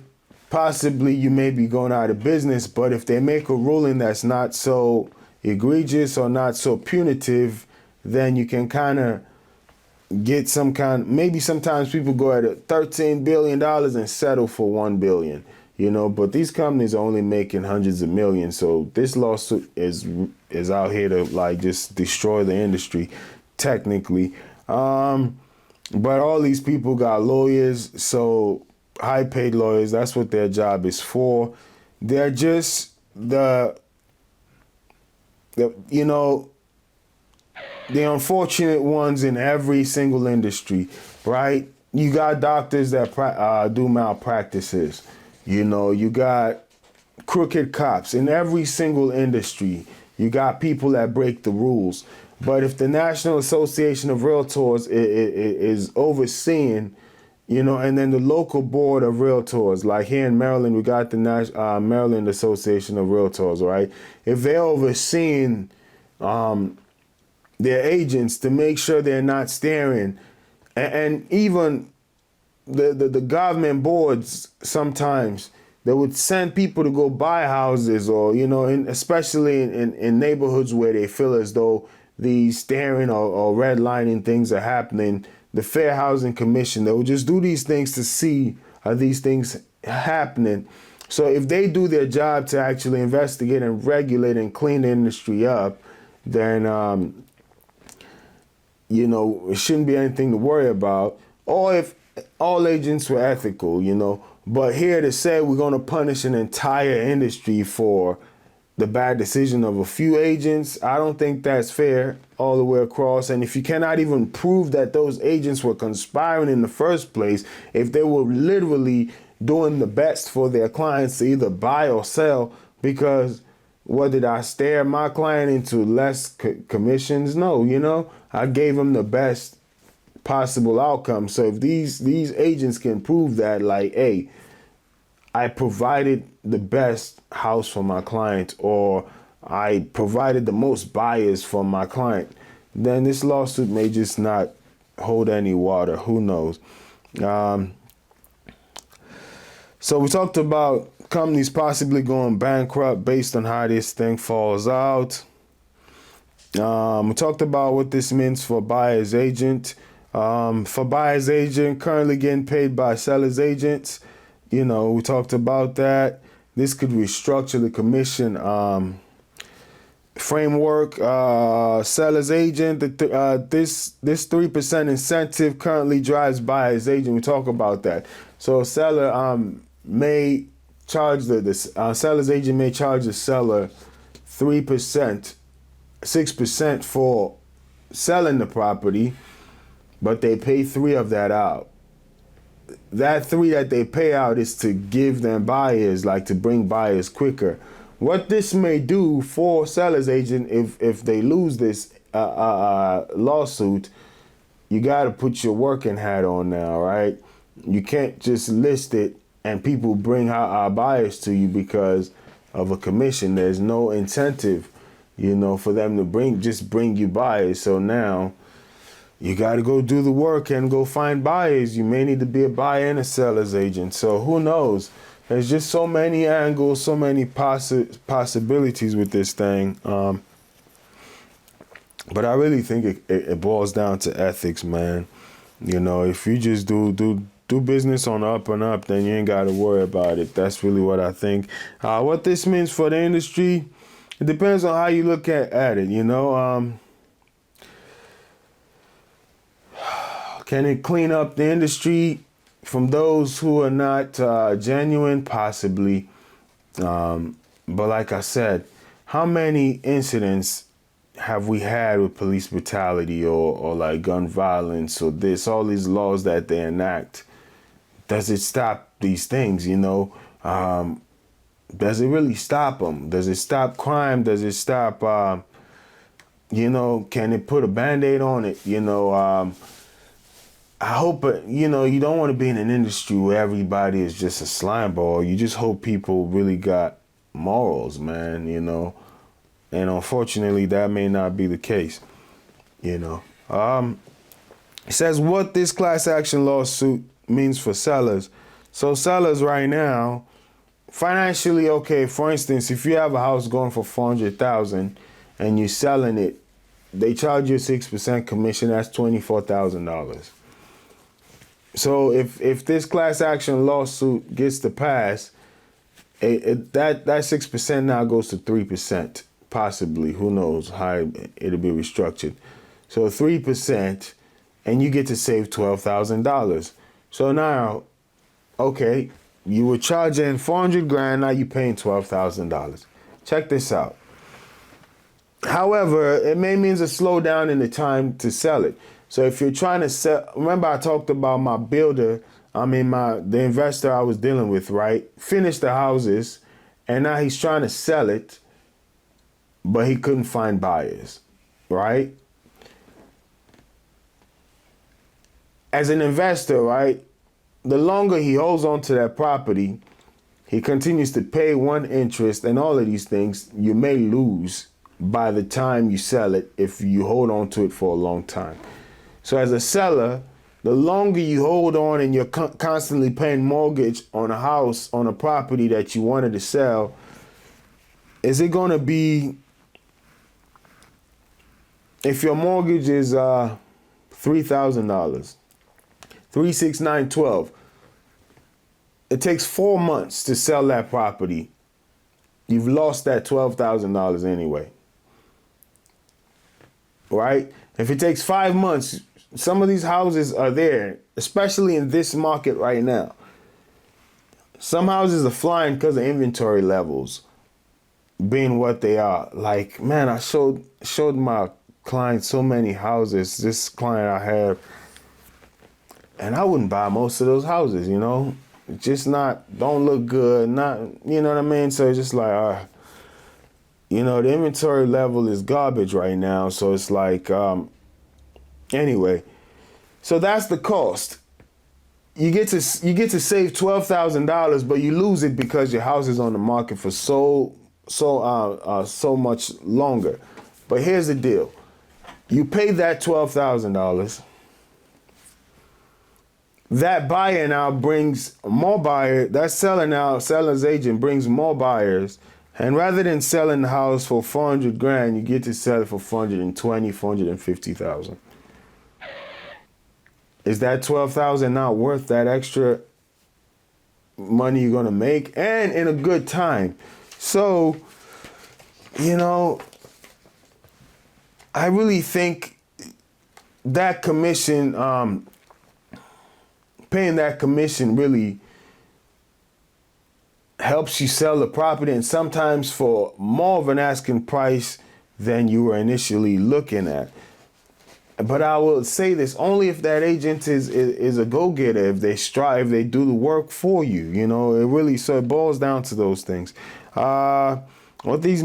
possibly you may be going out of business. But if they make a ruling that's not so egregious or not so punitive, then you can kind of get maybe sometimes people go at $13 billion and settle for $1 billion, but these companies are only making hundreds of millions. So this lawsuit is out here to just destroy the industry technically. But all these people got lawyers, so high paid lawyers, that's what their job is for. They're just the unfortunate ones in every single industry, right? You got doctors that do malpractices. You got crooked cops in every single industry. You got people that break the rules. But if the National Association of Realtors is overseeing, and then the local board of realtors, like here in Maryland, we got the Maryland Association of Realtors, right? If they're overseeing their agents to make sure they're not staring, and even the government boards, sometimes they would send people to go buy houses, or especially in neighborhoods where they feel as though these staring or redlining things are happening. The Fair Housing Commission, they will just do these things to see are these things happening. So if they do their job to actually investigate and regulate and clean the industry up, then it shouldn't be anything to worry about. Or if all agents were ethical, But here to say we're going to punish an entire industry for the bad decision of a few agents, I don't think that's fair all the way across. And if you cannot even prove that those agents were conspiring in the first place, if they were literally doing the best for their clients to either buy or sell, because what did I stare my client into less commissions? No, I gave them the best possible outcome. So if these agents can prove that, hey, I provided the best house for my client, or I provided the most buyers for my client, then this lawsuit may just not hold any water. Who knows? So we talked about companies possibly going bankrupt based on how this thing falls out. We talked about what this means for buyer's agent. For buyer's agent, currently getting paid by seller's agents. We talked about that. This could restructure the commission framework. Seller's agent, this 3% incentive currently drives buyer's agent. We talk about that. So seller may charge the seller's agent may charge the seller 3%, 6% for selling the property, but they pay 3 of that out. That 3 that they pay out is to give them buyers, like to bring buyers quicker. What this may do for seller's agent, if they lose this lawsuit, you got to put your working hat on now, right? You can't just list it and people bring our buyers to you because of a commission. There's no incentive, for them to bring you buyers. So now you got to go do the work and go find buyers. You may need to be a buyer and a seller's agent. So who knows? There's just so many angles, so many possibilities with this thing. But I really think it boils down to ethics, man. If you just do business on the up and up, then you ain't got to worry about it. That's really what I think. What this means for the industry, it depends on how you look at it, Can it clean up the industry from those who are not genuine? Possibly. But like I said, how many incidents have we had with police brutality or like gun violence or all these laws that they enact? Does it stop these things, Does it really stop them? Does it stop crime? Does it stop, can it put a Band-Aid on it? I hope, you don't want to be in an industry where everybody is just a slime ball. You just hope people really got morals, man, And unfortunately, that may not be the case, It says what this class action lawsuit means for sellers. So sellers right now, financially, okay, for instance, if you have a house going for $400,000 and you're selling it, they charge you a 6% commission. That's $24,000. So if this class action lawsuit gets to pass, that 6% now goes to 3%, possibly. Who knows how it'll be restructured. So 3%, and you get to save $12,000. So now, okay, you were charging $400,000, now you're paying $12,000. Check this out. However, it may mean a slowdown in the time to sell it. So if you're trying to sell, remember I talked about my builder, the investor I was dealing with, right? Finished the houses, and now he's trying to sell it, but he couldn't find buyers, right? As an investor, right, the longer he holds on to that property, he continues to pay one interest and all of these things. You may lose by the time you sell it if you hold on to it for a long time. So as a seller, the longer you hold on and you're constantly paying mortgage on a house, on a property that you wanted to sell, is it going to be, if your mortgage is $3,000, 3, 6, 9, 12, it takes 4 months to sell that property. You've lost that $12,000 anyway, right? If it takes 5 months, some of these houses are there, especially in this market right now. Some houses are flying because of inventory levels being what they are. Like, man, I showed my client so many houses. This client I have, and I wouldn't buy most of those houses, Just don't look good, you know what I mean? So it's just like, the inventory level is garbage right now. So it's like, anyway, so that's the cost. You get to save $12,000, but you lose it because your house is on the market for so much longer. But here's the deal: you pay that $12,000. That buyer now brings more buyers. That seller's agent brings more buyers, And rather than selling the house for 400 grand, you get to sell it for 420, 450,000. Is that 12,000 not worth that extra money you're gonna make, and in a good time? So, I really think that commission, paying that commission really helps you sell the property, and sometimes for more of an asking price than you were initially looking at. But I will say this, only if that agent is a go-getter, if they strive, they do the work for you, it really, so it boils down to those things. What this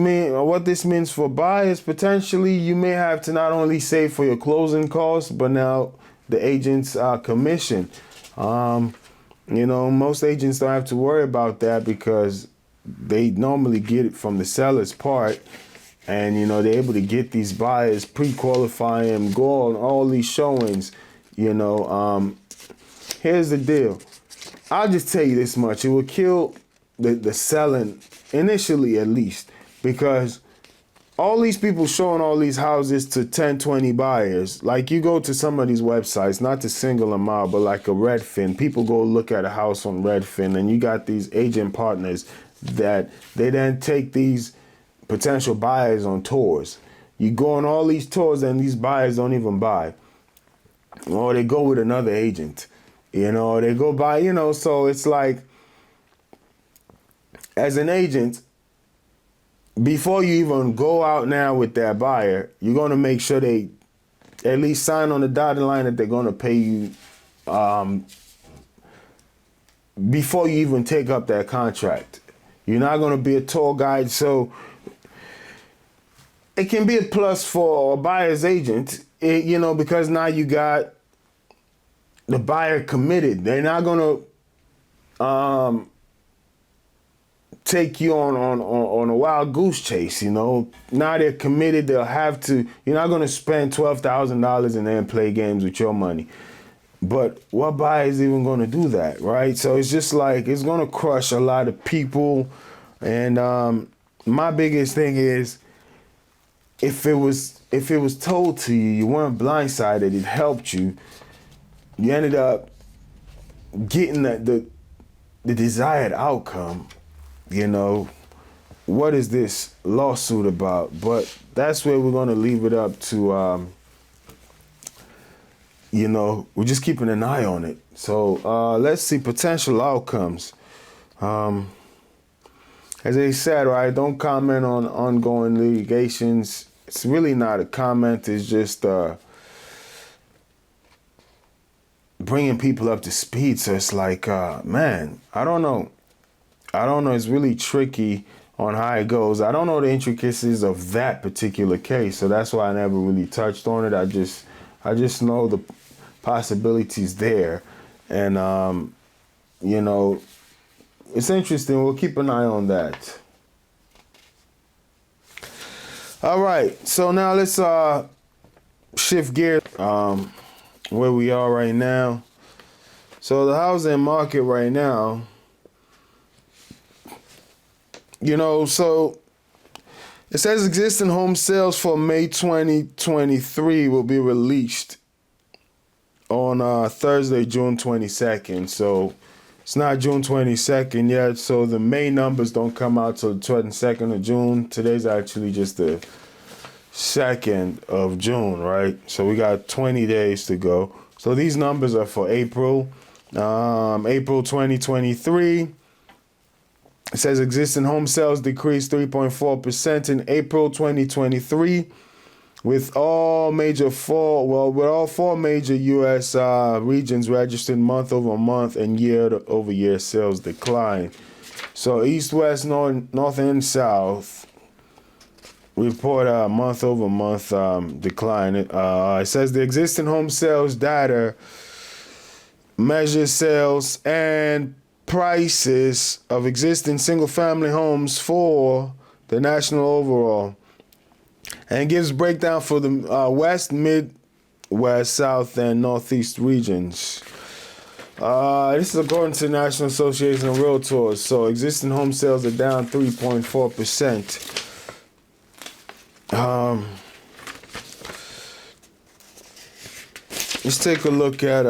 means for buyers, potentially you may have to not only save for your closing costs, but now the agent's commission. Most agents don't have to worry about that because they normally get it from the seller's part. And, they're able to get these buyers, pre-qualify them, go on all these showings. Here's the deal. I'll just tell you this much. It will kill the selling, initially at least, because all these people showing all these houses to 10, 20 buyers. Like, you go to some of these websites, not to single them out, but like a Redfin. People go look at a house on Redfin, and you got these agent partners that they then take these potential buyers on tours. You go on all these tours and these buyers don't even buy. Or they go with another agent. They go by, so it's like, as an agent, before you even go out now with that buyer, you're going to make sure they at least sign on the dotted line that they're going to pay you before you even take up that contract. You're not going to be a tour guide, so it can be a plus for a buyer's agent, because now you got the buyer committed. They're not going to take you on a wild goose chase, Now they're committed. They'll have to. You're not going to spend $12,000 and then play games with your money. But what buyer is even going to do that, right? So it's just like, it's going to crush a lot of people. And my biggest thing is, if it was told to you, you weren't blindsided, it helped you. You ended up getting the desired outcome. What is this lawsuit about? But that's where we're going to leave it up to. We're just keeping an eye on it. So let's see potential outcomes. As they said, right, don't comment on ongoing litigations. It's really not a comment. It's just bringing people up to speed. So it's like, man, I don't know. It's really tricky on how it goes. I don't know the intricacies of that particular case. So that's why I never really touched on it. I just know the possibilities there. And, it's interesting. We'll keep an eye on that. All right. So now let's shift gears where we are right now. So the housing market right now, so it says existing home sales for May 2023 will be released on Thursday, June 22nd. So it's not June 22nd yet, so the May numbers don't come out till the 22nd of June. Today's actually just the 2nd of June, right? So we got 20 days to go. So these numbers are for April. April 2023. It says existing home sales decreased 3.4% in April 2023. With all four major U.S. Regions registered month-over-month and year-over-year sales decline. So East, West, North, and South report a month-over-month decline. It says the existing home sales data measures sales and prices of existing single-family homes for the national overall, and gives breakdown for the West, Midwest, South, and Northeast regions. This is according to the National Association of Realtors. So existing home sales are down 3.4%. Let's take a look at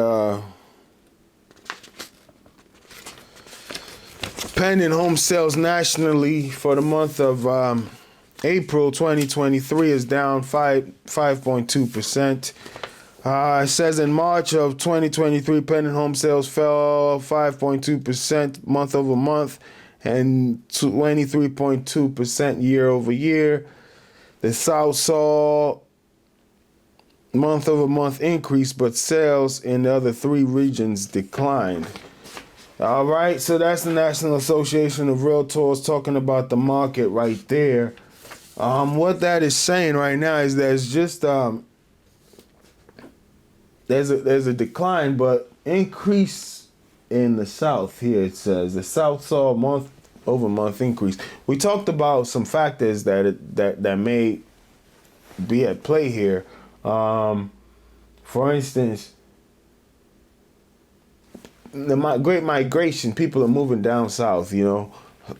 pending home sales nationally for the month of April 2023 is down 5.2%. It says in March of 2023, pending home sales fell 5.2% month over month and 23.2% year over year. The South saw month over month increase, but sales in the other three regions declined. All right, so that's the National Association of Realtors talking about the market right there. What that is saying right now is there's just there's a decline, but increase in the South here. It says the South saw month over month increase. We talked about some factors that may be at play here. For instance, the great migration. People are moving down south. You know,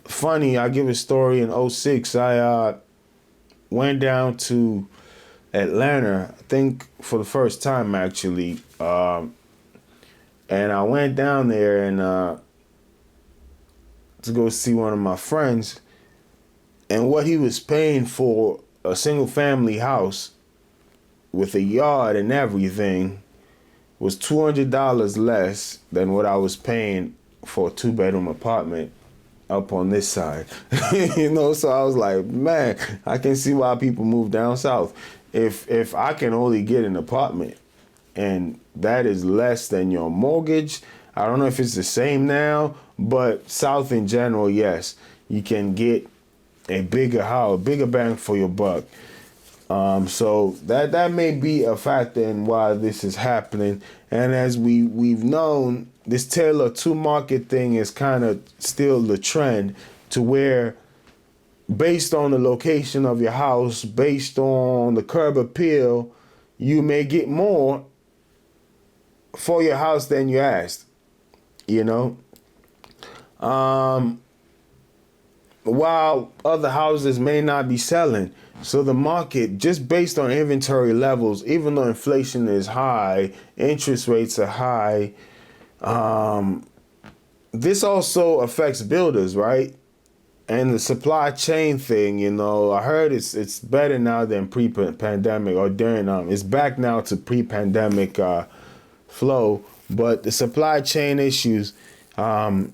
funny. I give a story in 2006. I went down to Atlanta, I think for the first time actually, and I went down there and to go see one of my friends, and what he was paying for a single family house with a yard and everything was $200 less than what I was paying for a 2-bedroom apartment up on this side. You know, so I was like, man, I can see why people move down south. If I can only get an apartment and that is less than your mortgage, I don't know if it's the same now, but south in general, yes, you can get a bigger house, bigger bang for your buck. So that may be a factor in why this is happening. And as we've known, this Taylor 2 market thing is kind of still the trend, to where based on the location of your house, based on the curb appeal, you may get more for your house than you asked, you know. While other houses may not be selling. So the market, just based on inventory levels, even though inflation is high, interest rates are high, this also affects builders, right? And the supply chain thing, you know, I heard it's better now than pre-pandemic, or during it's back now to pre-pandemic flow, but the supply chain issues can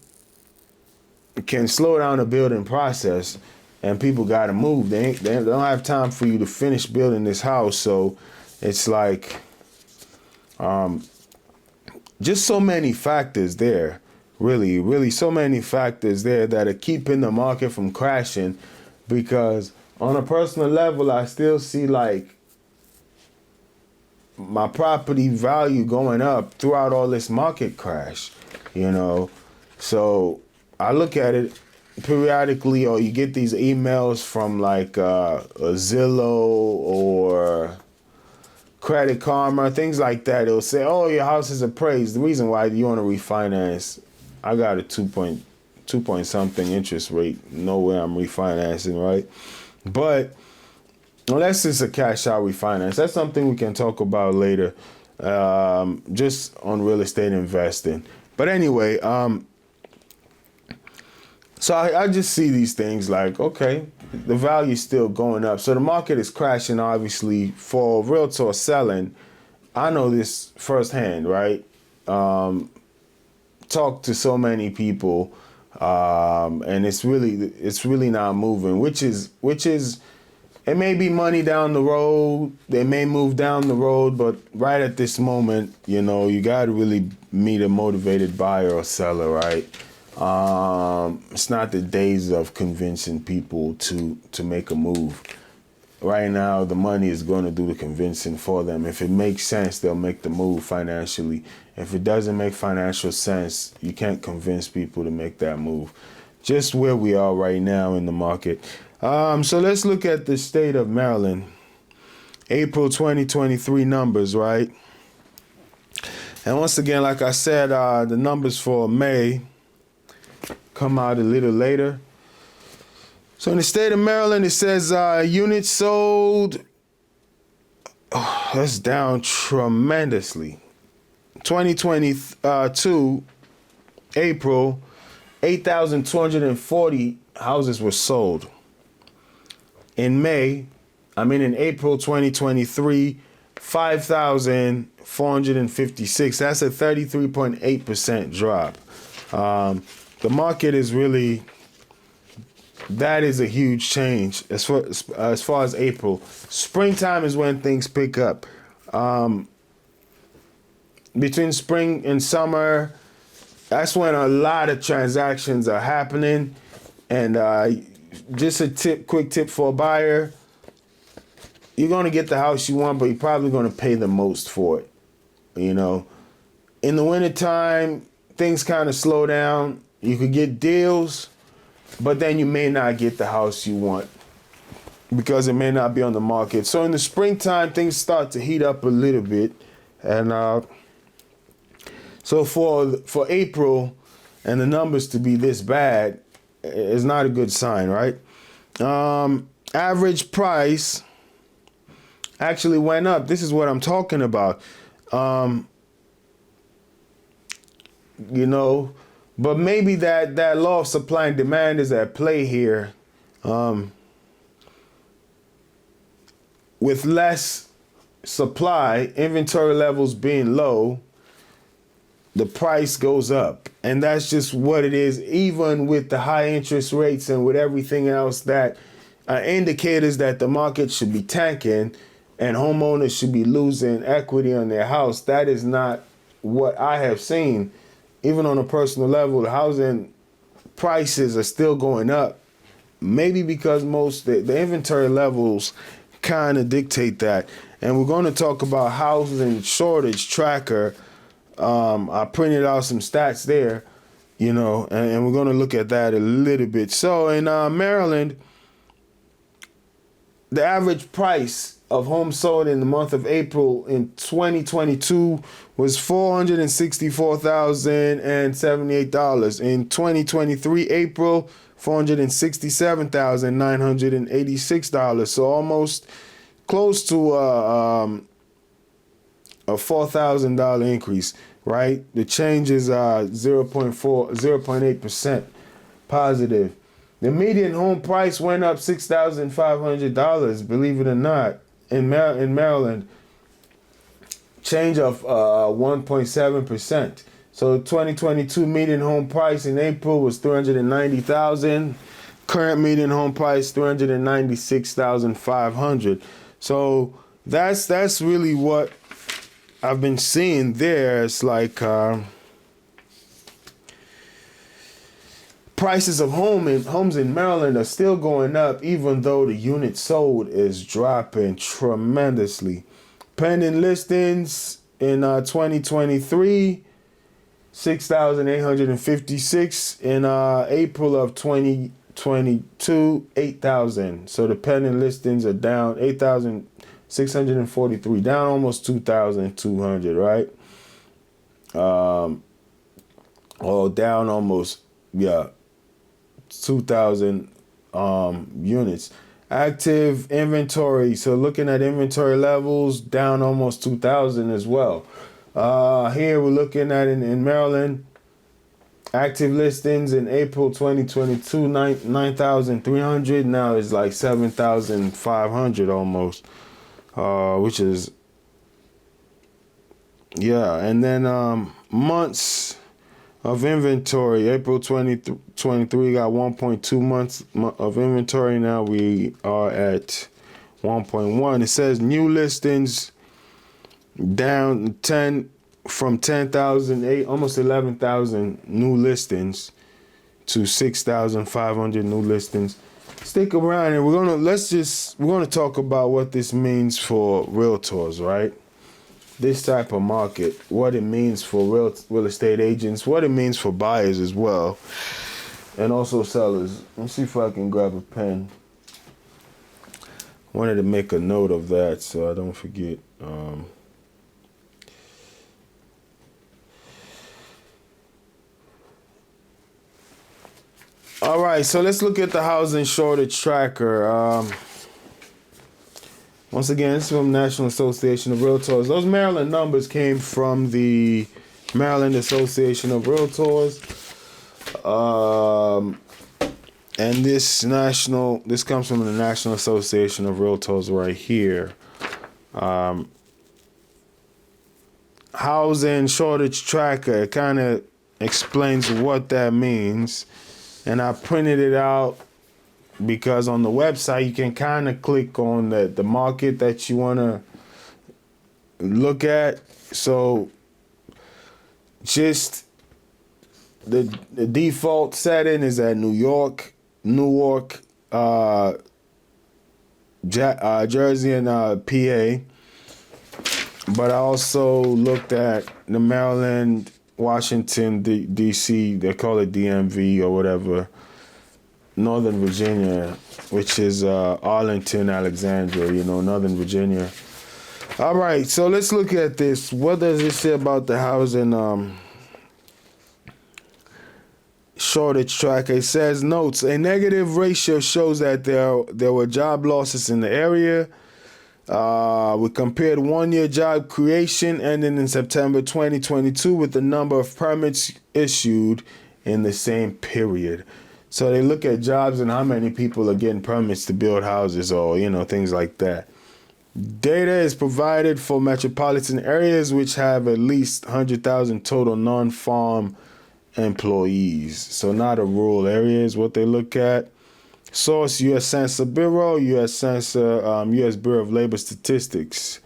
slow down the building process. And people got to move. They don't have time for you to finish building this house. So it's like just so many factors there. Really so many factors there that are keeping the market from crashing. Because on a personal level, I still see like my property value going up throughout all this market crash, you know. So I look at it periodically, or you get these emails from like a Zillow or Credit Karma, things like that. It'll say, oh, your house is appraised. The reason why you want to refinance, I got a 2 point something interest rate. No way I'm refinancing, right? But unless it's a cash out refinance, that's something we can talk about later, just on real estate investing. But anyway, so I just see these things like, okay, the value is still going up. So the market is crashing, obviously. For realtor selling, I know this firsthand, right? Talk to so many people, and it's really not moving, which is it may be money down the road. They may move down the road, but right at this moment, you know, you got to really meet a motivated buyer or seller, right? It's not the days of convincing people to make a move. Right now, the money is going to do the convincing for them. If it makes sense, they'll make the move financially. If it doesn't make financial sense, you can't convince people to make that move. Just where we are right now in the market. So let's look at the state of Maryland. April 2023 numbers, right? And once again, like I said, the numbers for May come out a little later. So in the state of Maryland, it says units sold, that's down tremendously. 2022, April, 8,240 houses were sold. In April 2023, 5,456. That's a 33.8% drop. The market is really, that is a huge change as far as April. Springtime is when things pick up. Between spring and summer, that's when a lot of transactions are happening. And just a quick tip for a buyer, you're going to get the house you want, but you're probably going to pay the most for it. You know, in the wintertime, things kind of slow down. You could get deals, but then you may not get the house you want because it may not be on the market. So in the springtime, things start to heat up a little bit. And so for April and the numbers to be this bad is not a good sign, right? Average price actually went up. This is what I'm talking about. You know, but maybe that law of supply and demand is at play here. With less supply, inventory levels being low, the price goes up. And that's just what it is, even with the high interest rates and with everything else that are indicators that the market should be tanking and homeowners should be losing equity on their house. That is not what I have seen. Even on a personal level, the housing prices are still going up. Maybe because the inventory levels kind of dictate that. And we're going to talk about housing shortage tracker. I printed out some stats there, you know, and we're going to look at that a little bit. So in Maryland, the average price of homes sold in the month of April in 2022 was $464,078. In 2023, April, $467,986. So almost close to a $4,000 increase, right? The change is 0.8% positive. The median home price went up $6,500, believe it or not, in Maryland. Change of 1.7%. So 2022 median home price in April was $390,000. Current median home price $396,500. So that's really what I've been seeing there. It's like prices of homes in Maryland are still going up, even though the units sold is dropping tremendously. Pending listings in 2023, 6,856. In April of 2022, 8,000. So the pending listings are down 8,643, down almost 2,200, right? Down almost, 2,000 units. Active inventory. So looking at inventory levels, down almost 2,000 as well. Here we're looking at in Maryland, active listings in April 2022, 9,300. Now it's like 7,500 almost, which is, And then months of inventory. April 2023 got 1.2 months of inventory. Now we are at 1.1. It says new listings down from 10,008, almost 11,000 new listings to 6,500 new listings. Stick around and we're gonna talk about what this means for realtors, right? This type of market, what it means for real estate agents, what it means for buyers as well, and also sellers. Let's see if I can grab a pen. Wanted to make a note of that so I don't forget. All right, so let's look at the housing shortage tracker. Once again, this is from National Association of Realtors. Those Maryland numbers came from the Maryland Association of Realtors. And this comes from the National Association of Realtors right here. Housing shortage tracker, it kind of explains what that means. And I printed it out because on the website you can kind of click on the market that you want to look at. So just the default setting is at Newark, Jersey, and PA. But I also looked at the Maryland, Washington, D.C., they call it DMV or whatever, Northern Virginia, which is Arlington, Alexandria, Northern Virginia. All right, so let's look at this. What does it say about the housing shortage tracker? It says, notes, a negative ratio shows that there were job losses in the area. We compared one-year job creation ending in September 2022 with the number of permits issued in the same period. So they look at jobs and how many people are getting permits to build houses or, things like that. Data is provided for metropolitan areas which have at least 100,000 total non-farm employees. So not a rural area is what they look at. Source, U.S. Census Bureau, U.S. Bureau of Labor Statistics.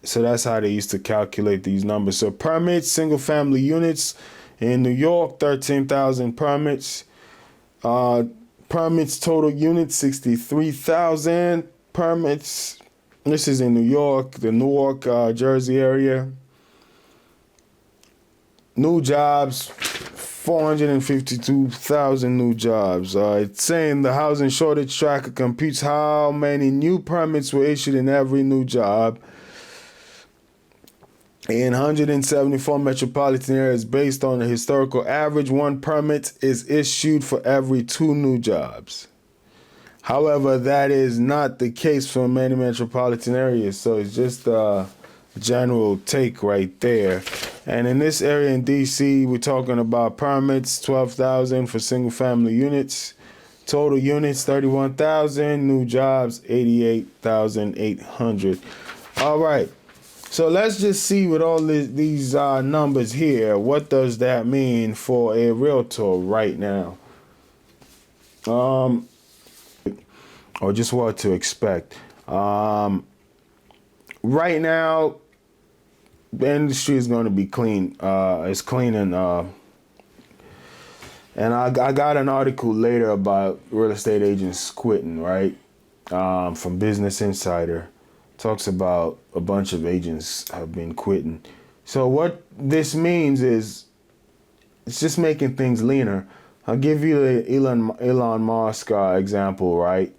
So that's how they used to calculate these numbers. So permits, single-family units in New York, 13,000 permits. Permits, total units, 63,000 permits. This is in New York, the Newark, Jersey area. New jobs, 452,000 new jobs. It's saying the housing shortage tracker computes how many new permits were issued in every new job in 174 metropolitan areas. Based on the historical average, one permit is issued for every 2 new jobs. However, that is not the case for many metropolitan areas, so it's just a general take right there. And in this area in D.C., we're talking about permits, 12,000 for single-family units. Total units, 31,000. New jobs, 88,800. All right. So let's just see with all these numbers here, what does that mean for a realtor right now? Or just what to expect. Right now, the industry is going to be clean. It's clean and I got an article later about real estate agents quitting, right? From Business Insider. Talks about a bunch of agents have been quitting. So what this means is it's just making things leaner. I'll give you the Elon Musk example, right?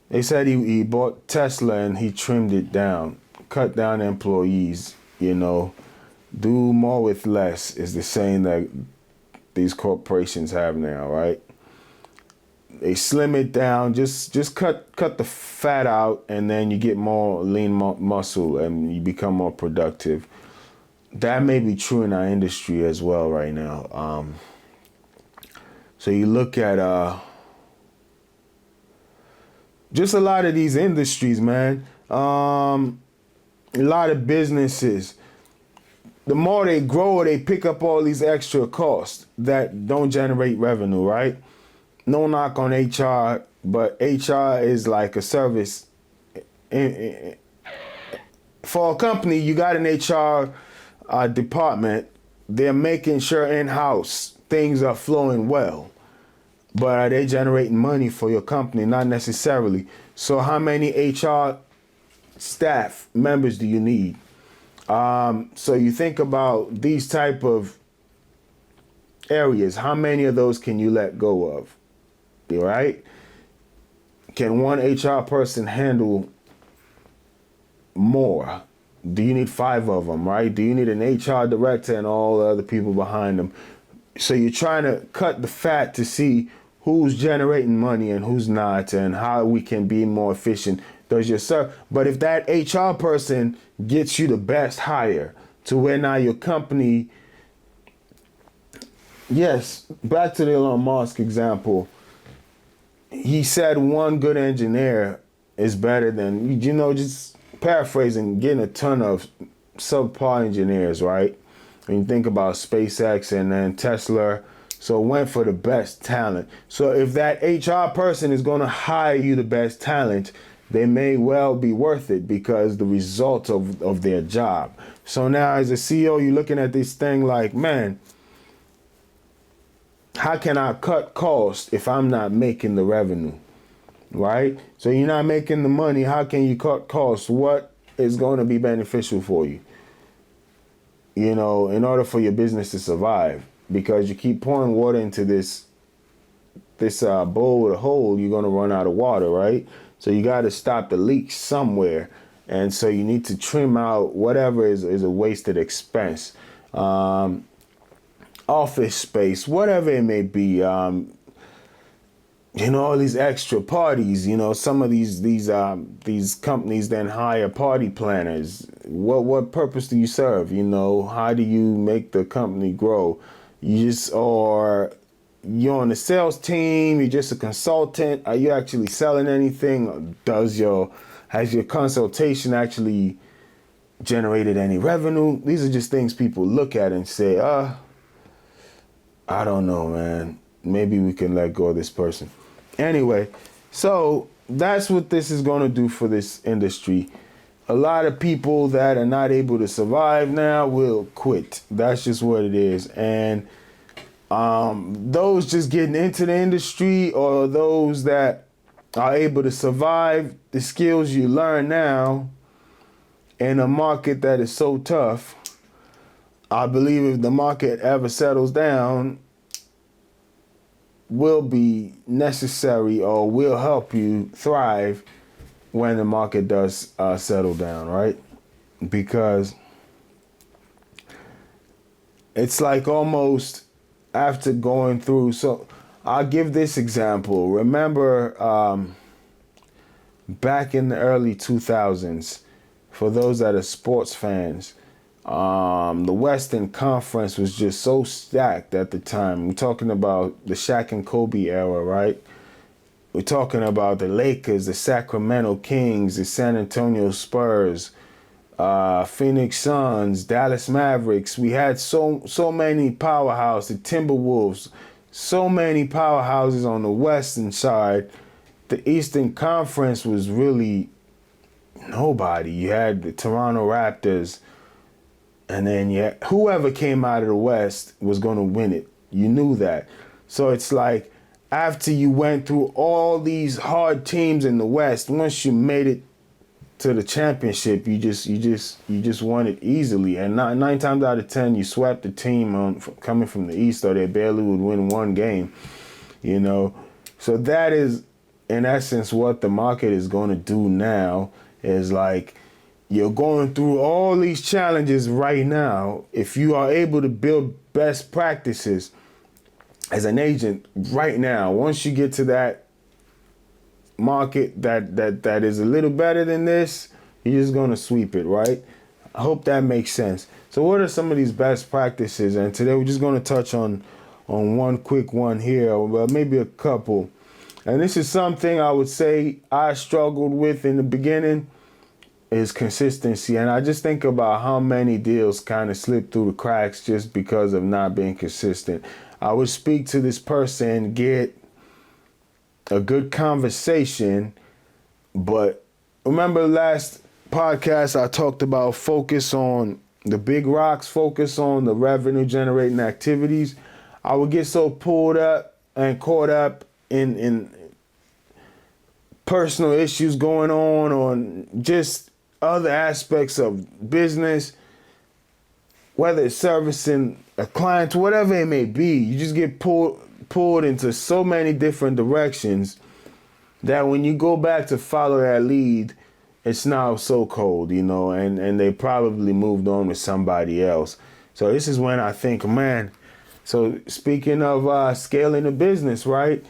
They said he bought Tesla and he trimmed it down. Cut down employees, do more with less is the saying that these corporations have now, right? They slim it down, just cut the fat out, and then you get more lean muscle and you become more productive. That may be true in our industry as well right now. So you look at just a lot of these industries, man. A lot of businesses, the more they grow, they pick up all these extra costs that don't generate revenue, right? No knock on HR, but HR is like a service. For a company, you got an HR department. They're making sure in-house things are flowing well. But are they generating money for your company? Not necessarily. So how many HR staff members do you need? So you think about these type of areas. How many of those can you let go of? Right? Can one HR person handle more? Do you need 5 of them, right? Do you need an HR director and all the other people behind them? So you're trying to cut the fat to see who's generating money and who's not, and how we can be more efficient. Does your But if that HR person gets you the best hire to where now your company, yes, back to the Elon Musk example, he said one good engineer is better than, just paraphrasing, getting a ton of subpar engineers, right? When you think about SpaceX and then Tesla, so it went for the best talent. So if that HR person is going to hire you the best talent, they may well be worth it because the result of their job. So now as a CEO, you're looking at this thing like, man, how can I cut costs if I'm not making the revenue, right? So you're not making the money. How can you cut costs? What is going to be beneficial for you, in order for your business to survive? Because you keep pouring water into this bowl with a hole, you're going to run out of water, right? So you got to stop the leaks somewhere. And so you need to trim out whatever is a wasted expense. Office space, whatever it may be. All these extra parties, some of these companies then hire party planners. What purpose do you serve? How do you make the company grow? Or you're on the sales team, you're just a consultant. Are you actually selling anything? Has your consultation actually generated any revenue? These are just things people look at and say, I don't know, man. Maybe we can let go of this person. Anyway, so that's what this is going to do for this industry. A lot of people that are not able to survive now will quit. That's just what it is. And those just getting into the industry, or those that are able to survive the skills you learn now in a market that is so tough, I believe if the market ever settles down, will be necessary or will help you thrive when the market does settle down, right? Because it's like almost after going through. So I'll give this example. Remember back in the early 2000s, for those that are sports fans, the Western Conference was just so stacked at the time. We're talking about the Shaq and Kobe era, right? We're talking about the Lakers, the Sacramento Kings, the San Antonio Spurs, Phoenix Suns, Dallas Mavericks. We had so many powerhouses, the Timberwolves, so many powerhouses on the Western side. The Eastern Conference was really nobody. You had the Toronto Raptors, and then whoever came out of the West was going to win it. You knew that. So it's like after you went through all these hard teams in the West, once you made it to the championship, you just won it easily. And 9 times out of 10, you swept the team coming from the East, or they barely would win one game. So that is, in essence, what the market is going to do now. Is like, you're going through all these challenges right now. If you are able to build best practices as an agent right now, once you get to that market that is a little better than this, you're just going to sweep it, right? I hope that makes sense. So what are some of these best practices? And today we're just going to touch on one quick one here, or maybe a couple. And this is something I would say I struggled with in the beginning, is consistency. And I just think about how many deals kind of slip through the cracks just because of not being consistent. I would speak to this person, get a good conversation, but remember last podcast I talked about focus on the big rocks, focus on the revenue generating activities. I would get so pulled up and caught up in personal issues going on just other aspects of business, whether it's servicing a client, whatever it may be. You just get pulled into so many different directions that when you go back to follow that lead, it's now so cold, and they probably moved on with somebody else. So this is when I think, man, So speaking of scaling a business, right?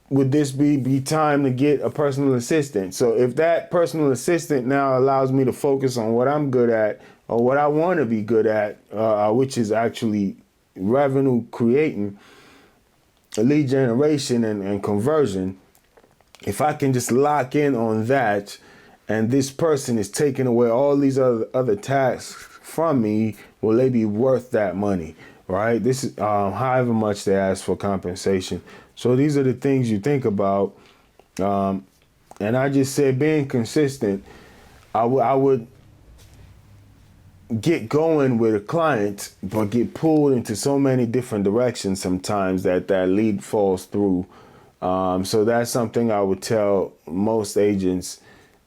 Would this be time to get a personal assistant? So if that personal assistant now allows me to focus on what I'm good at or what I want to be good at, which is actually revenue creating, lead generation and conversion, if I can just lock in on that and this person is taking away all these other tasks from me, will they be worth that money, right? This is however much they ask for compensation. So these are the things you think about. And I just said being consistent, I would get going with a client, but get pulled into so many different directions sometimes that lead falls through. So that's something I would tell most agents,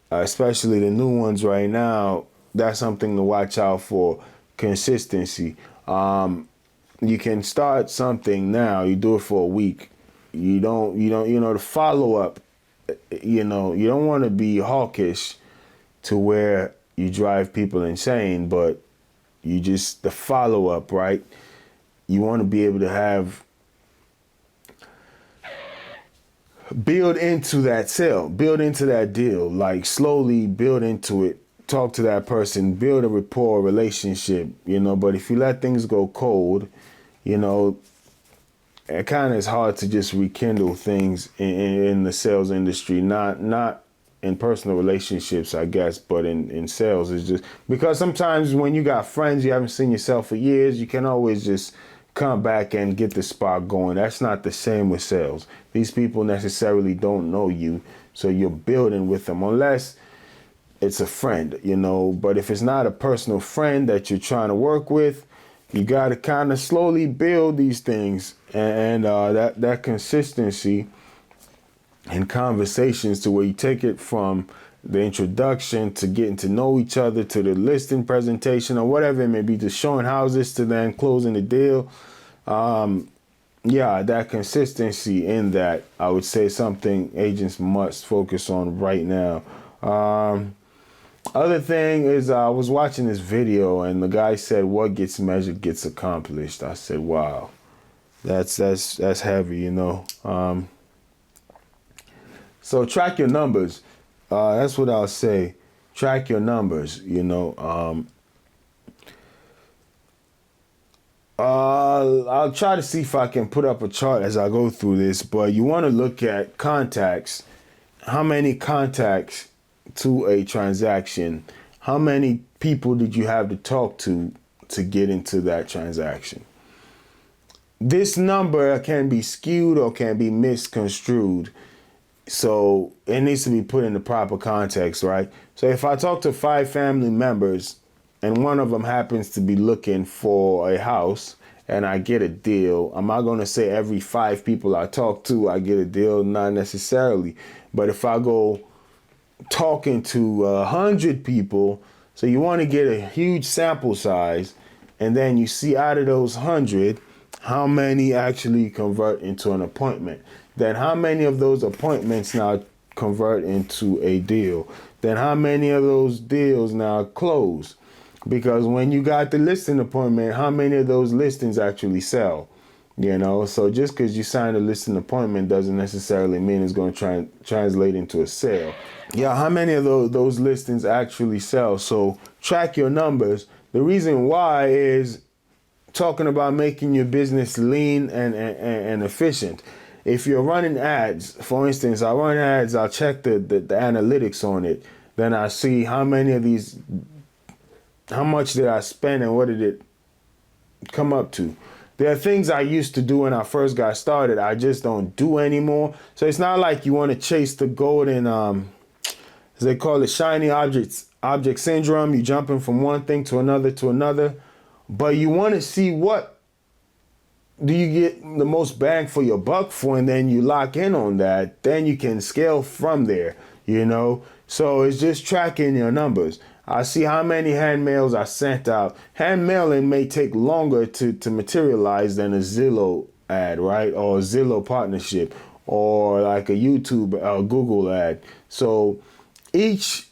especially the new ones right now. That's something to watch out for: consistency. You can start something now. You do it for a week. You don't, the follow up, you don't want to be hawkish to where you drive people insane, but the follow up, right? You want to be able to build into that sale, build into that deal, like slowly build into it, talk to that person, build a rapport, relationship, but if you let things go cold, it kind of is hard to just rekindle things in the sales industry, not in personal relationships, I guess, but in sales. It's just because sometimes when you got friends you haven't seen yourself for years, you can always just come back and get the spark going. That's not the same with sales. These people necessarily don't know you, so you're building with them unless it's a friend, but if it's not a personal friend that you're trying to work with, you got to kind of slowly build these things, and that consistency and conversations to where you take it from the introduction to getting to know each other to the listing presentation or whatever it may be, to showing houses to then closing the deal. That consistency in that, I would say, something agents must focus on right now. Other thing is, I was watching this video and the guy said, "What gets measured gets accomplished." I said, "Wow, that's heavy, So track your numbers. That's what I'll say. Track your numbers. I'll try to see if I can put up a chart as I go through this, but you want to look at contacts. How many contacts to a transaction? How many people did you have to talk to get into that transaction? This number can be skewed or can be misconstrued. So it needs to be put in the proper context, right? So if I talk to 5 family members and one of them happens to be looking for a house and I get a deal, am I going to say every 5 people I talk to, I get a deal? Not necessarily. But if I go talking to 100 people, so you want to get a huge sample size, and then you see out of those 100, how many actually convert into an appointment. Then how many of those appointments now convert into a deal? Then how many of those deals now close? Because when you got the listing appointment, how many of those listings actually sell? So just because you signed a listing appointment doesn't necessarily mean it's going to translate into a sale. How many of those listings actually sell? So track your numbers. The reason why is talking about making your business lean and efficient. If you're running ads, for instance, I run ads, I'll check the analytics on it. Then I see how many of these, how much did I spend and what did it come up to? There are things I used to do when I first got started, I just don't do anymore. So it's not like you want to chase the golden, as they call it, shiny object syndrome. You're jumping from one thing to another. But you want to see what do you get the most bang for your buck for, and then you lock in on that. Then you can scale from there, So it's just tracking your numbers. I see how many hand mails I sent out. Hand mailing may take longer to materialize than a Zillow ad, right? Or a Zillow partnership, or like a YouTube, Google ad. So each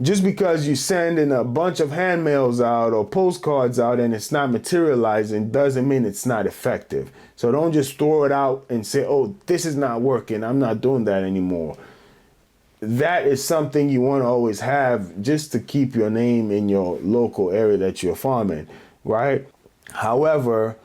just because you sending a bunch of hand mails out or postcards out and it's not materializing doesn't mean it's not effective. So don't just throw it out and say, oh, this is not working, I'm not doing that anymore. That is something you want to always have just to keep your name in your local area that you're farming, right? However,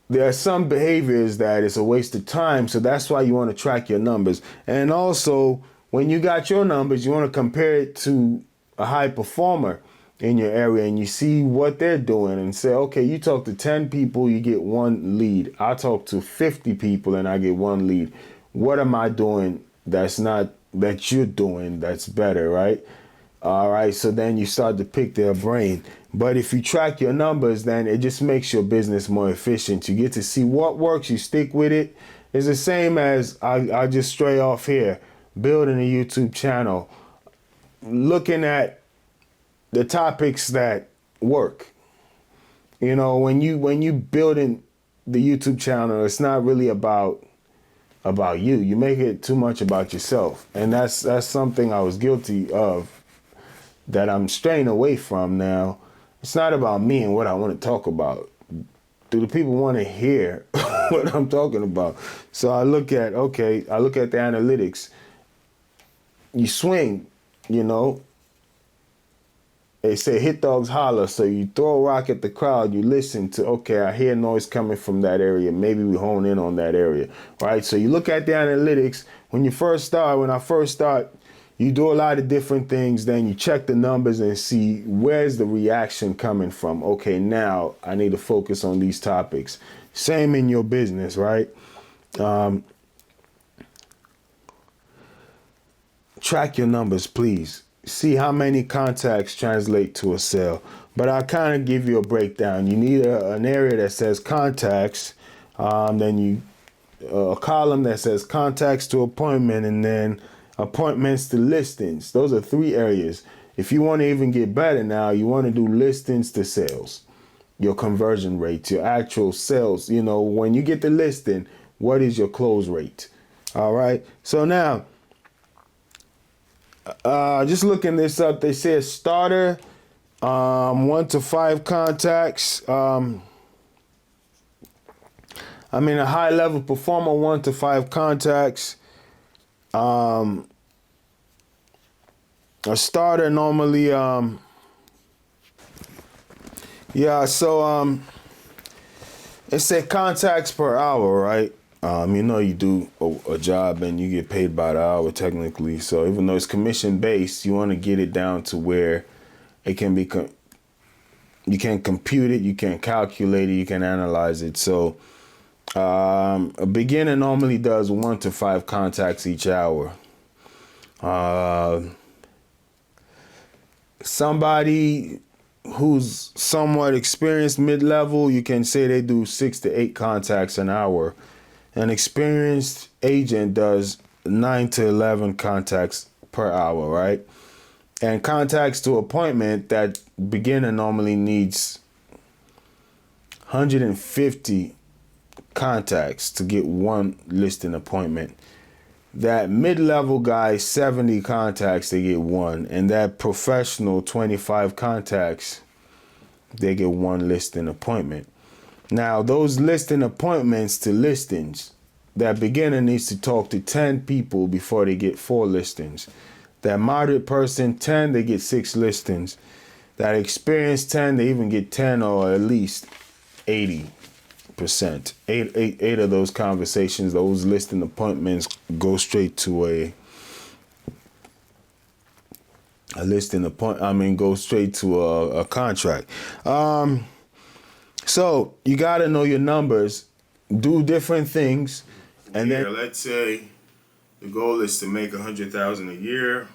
there are some behaviors that it's a waste of time, so that's why you want to track your numbers. And also, when you got your numbers, you want to compare it to a high performer in your area and you see what they're doing and say, okay, you talk to 10 people, you get one lead. I talk to 50 people and I get one lead. What am I doing that's not that you're doing that's better, right? All right, so then you start to pick their brain. But if you track your numbers, then it just makes your business more efficient. You get to see what works, you stick with it. It's the same as I just stray off here, building a YouTube channel, looking at the topics that work. You know, when you building the YouTube channel, it's not really about you. You make it too much about yourself. And that's something I was guilty of that I'm straying away from now. It's not about me and what I want to talk about. Do the people want to hear what I'm talking about? So I look at the analytics. You swing, you know. They say hit dogs holler. So you throw a rock at the crowd, you listen to, okay, I hear noise coming from that area. Maybe we hone in on that area, right? So you look at the analytics. When I first start, you do a lot of different things. Then you check the numbers and see where's the reaction coming from. Okay, now I need to focus on these topics. Same in your business, right? Track your numbers, please. See how many contacts translate to a sale. But I'll kind of give you a breakdown. You need an area that says contacts, then a column that says contacts to appointment, and then appointments to listings. Those are 3 areas. If you want to even get better now, you want to do listings to sales, your conversion rates, your actual sales. You know, when you get the listing, what is your close rate? All right. So now, just looking this up, they say a starter, 1 to 5 contacts. A high level performer, 1 to 5 contacts. A starter normally, it said contacts per hour, right? You do a job and you get paid by the hour technically. So even though it's commission based, you want to get it down to where it can be, you can compute it, you can calculate it, you can analyze it. So a beginner normally does 1 to 5 contacts each hour. Somebody who's somewhat experienced, mid-level, you can say they do 6 to 8 contacts an hour. An experienced agent does 9 to 11 contacts per hour, right? And contacts to appointment, that beginner normally needs 150 contacts to get one listing appointment. That mid-level guy, 70 contacts, they get one. And that professional, 25 contacts, they get one listing appointment. Now, those listing appointments to listings, that beginner needs to talk to 10 people before they get 4 listings. That moderate person, 10, they get 6 listings. That experienced 10, they even get 10 or at least 80%. Eight of those conversations, those listing appointments go straight to a go straight to a contract. So you got to know your numbers, do different things, and then let's say the goal is to make $100,000 a year.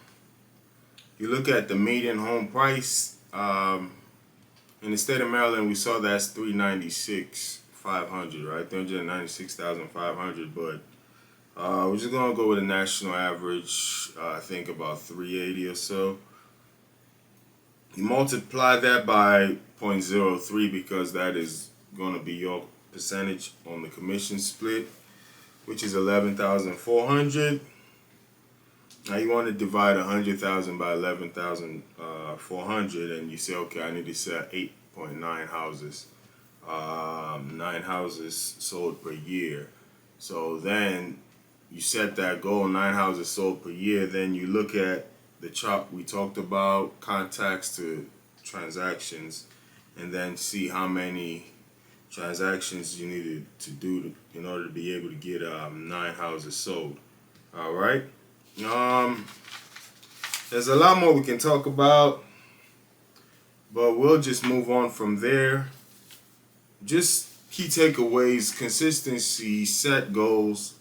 You look at the median home price. In the state of Maryland, we saw that's $396,500, right? $396,500. But we're just gonna go with a national average. I think about $380 or so. You multiply that by 0.03 because that is going to be your percentage on the commission split, which is $11,400. Now you want to divide 100,000 by 11,400, and you say, okay, I need to sell 8.9 houses. 9 houses sold per year. So then you set that goal, 9 houses sold per year. Then you look at the chart we talked about, contacts to transactions, and then see how many transactions you needed to do in order to be able to get 9 houses sold. All right. Um, there's a lot more we can talk about, but we'll just move on from there. Just key takeaways: consistency, set goals,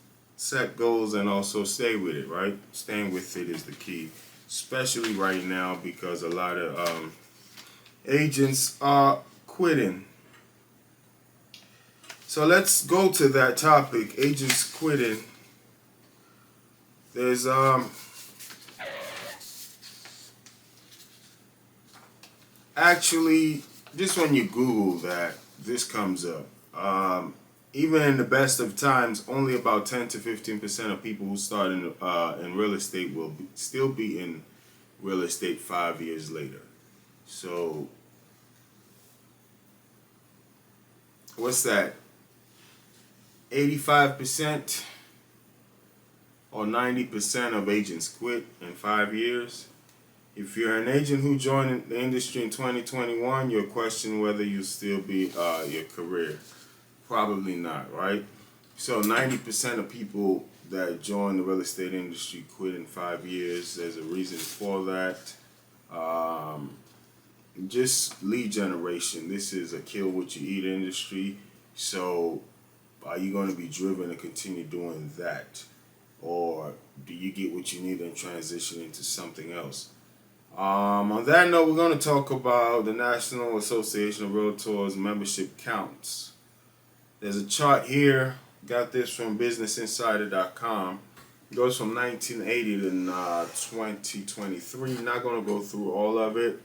and also stay with it. Right, staying with it is the key, especially right now because a lot of agents are quitting. So let's go to that topic: agents quitting. There's actually, just when you Google that, this comes up. Even in the best of times, only about 10 to 15% of people who start in real estate will still be in real estate 5 years later. So, what's that? 85% or 90% of agents quit in 5 years. If you're an agent who joined the industry in 2021, you'll question whether you'll still be your career. Probably not, right? So 90% of people that join the real estate industry quit in 5 years. There's a reason for that. Just lead generation. This is a kill what you eat industry. So are you going to be driven to continue doing that? Or do you get what you need and transition into something else? On that note, we're going to talk about the National Association of Realtors membership counts. There's a chart here. Got this from BusinessInsider.com. It goes from 1980 to 2023. Not going to go through all of it,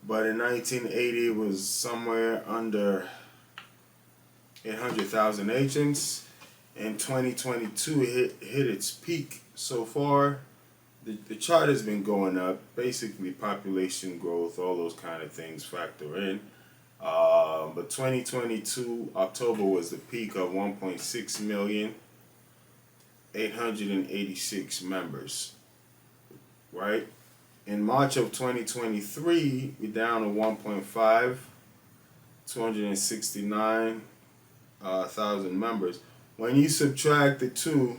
but in 1980 it was somewhere under 800,000 agents. In 2022, it hit its peak so far. The chart has been going up. Basically, population growth, all those kind of things factor in. But 2022, October was the peak of 1.6 million, 886 members, right? In March of 2023, we're down to 1.5, 269,000 members. When you subtract the two,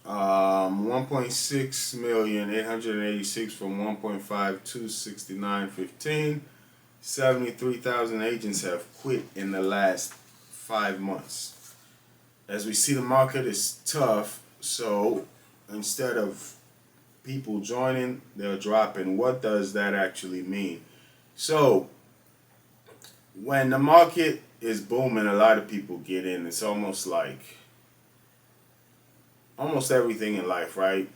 1.6 million 886 from 1.5 to 6915, 73,000 agents have quit in the last 5 months. As we see, the market is tough, so instead of people joining, they're dropping. What does that actually mean? So when the market is booming, a lot of people get in. It's almost like almost everything in life, right?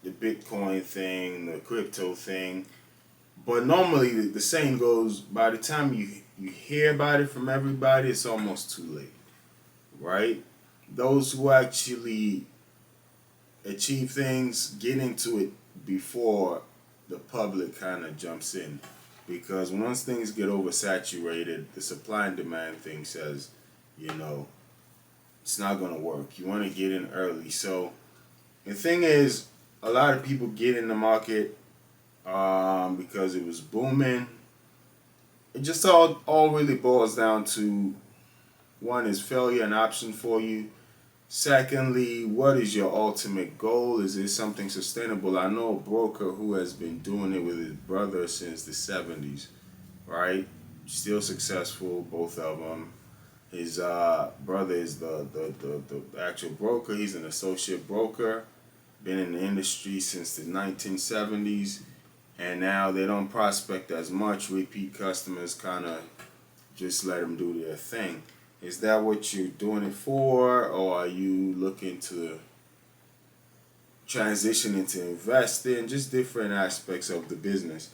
The Bitcoin thing, the crypto thing. But normally the saying goes, by the time you hear about it from everybody, it's almost too late, right? Those who actually achieve things get into it before the public kind of jumps in. Because once things get oversaturated, the supply and demand thing says, it's not going to work. You want to get in early. So the thing is, a lot of people get in the market because it was booming. It just all really boils down to, one, is failure an option for you? Secondly, what is your ultimate goal? Is it something sustainable? I know a broker who has been doing it with his brother since the 70s, right? Still successful, both of them. His brother is the actual broker. He's an associate broker. Been in the industry since the 1970s. And now they don't prospect as much. Repeat customers kind of just let them do their thing. Is that what you're doing it for? Or are you looking to transition into investing? Just different aspects of the business.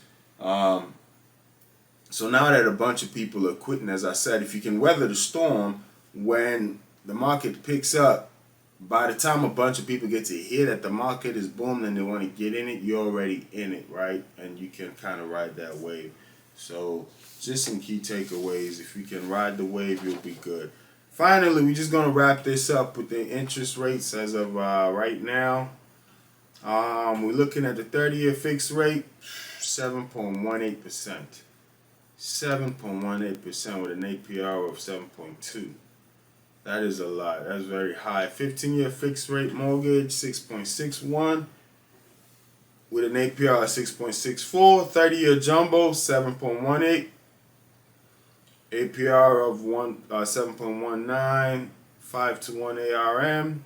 So now that a bunch of people are quitting, as I said, if you can weather the storm, when the market picks up, By the time a bunch of people get to hear that the market is booming and they want to get in it, you're already in it, right? And you can kind of ride that wave. So just some key takeaways. If you can ride the wave, you'll be good. Finally, we're just going to wrap this up with the interest rates as of right now. We're looking at the 30-year fixed rate, 7.18%. 7.18% with an APR of 7.2. That is a lot. That's very high. 15-year fixed rate mortgage, 6.61 with an APR of 6.64. 30-year jumbo, 7.18. APR of 7.19. 5 to 1 ARM,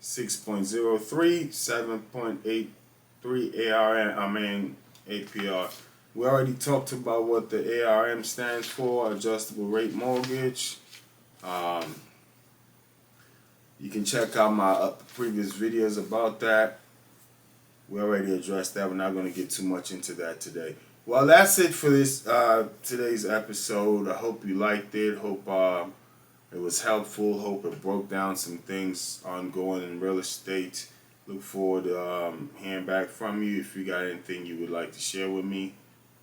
6.03. 7.83 ARM. APR. We already talked about what the ARM stands for, adjustable rate mortgage. You can check out my previous videos about that. We already addressed that. We're not going to get too much into that today. Well, that's it for this today's episode. I hope you liked it. Hope it was helpful. Hope it broke down some things ongoing in real estate. Look forward to hearing back from you. If you got anything you would like to share with me,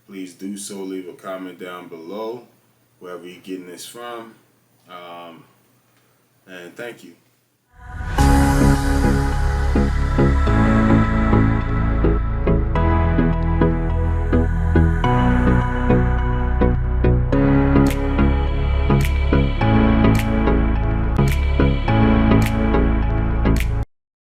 please do so. Leave a comment down below, wherever you're getting this from. And thank you.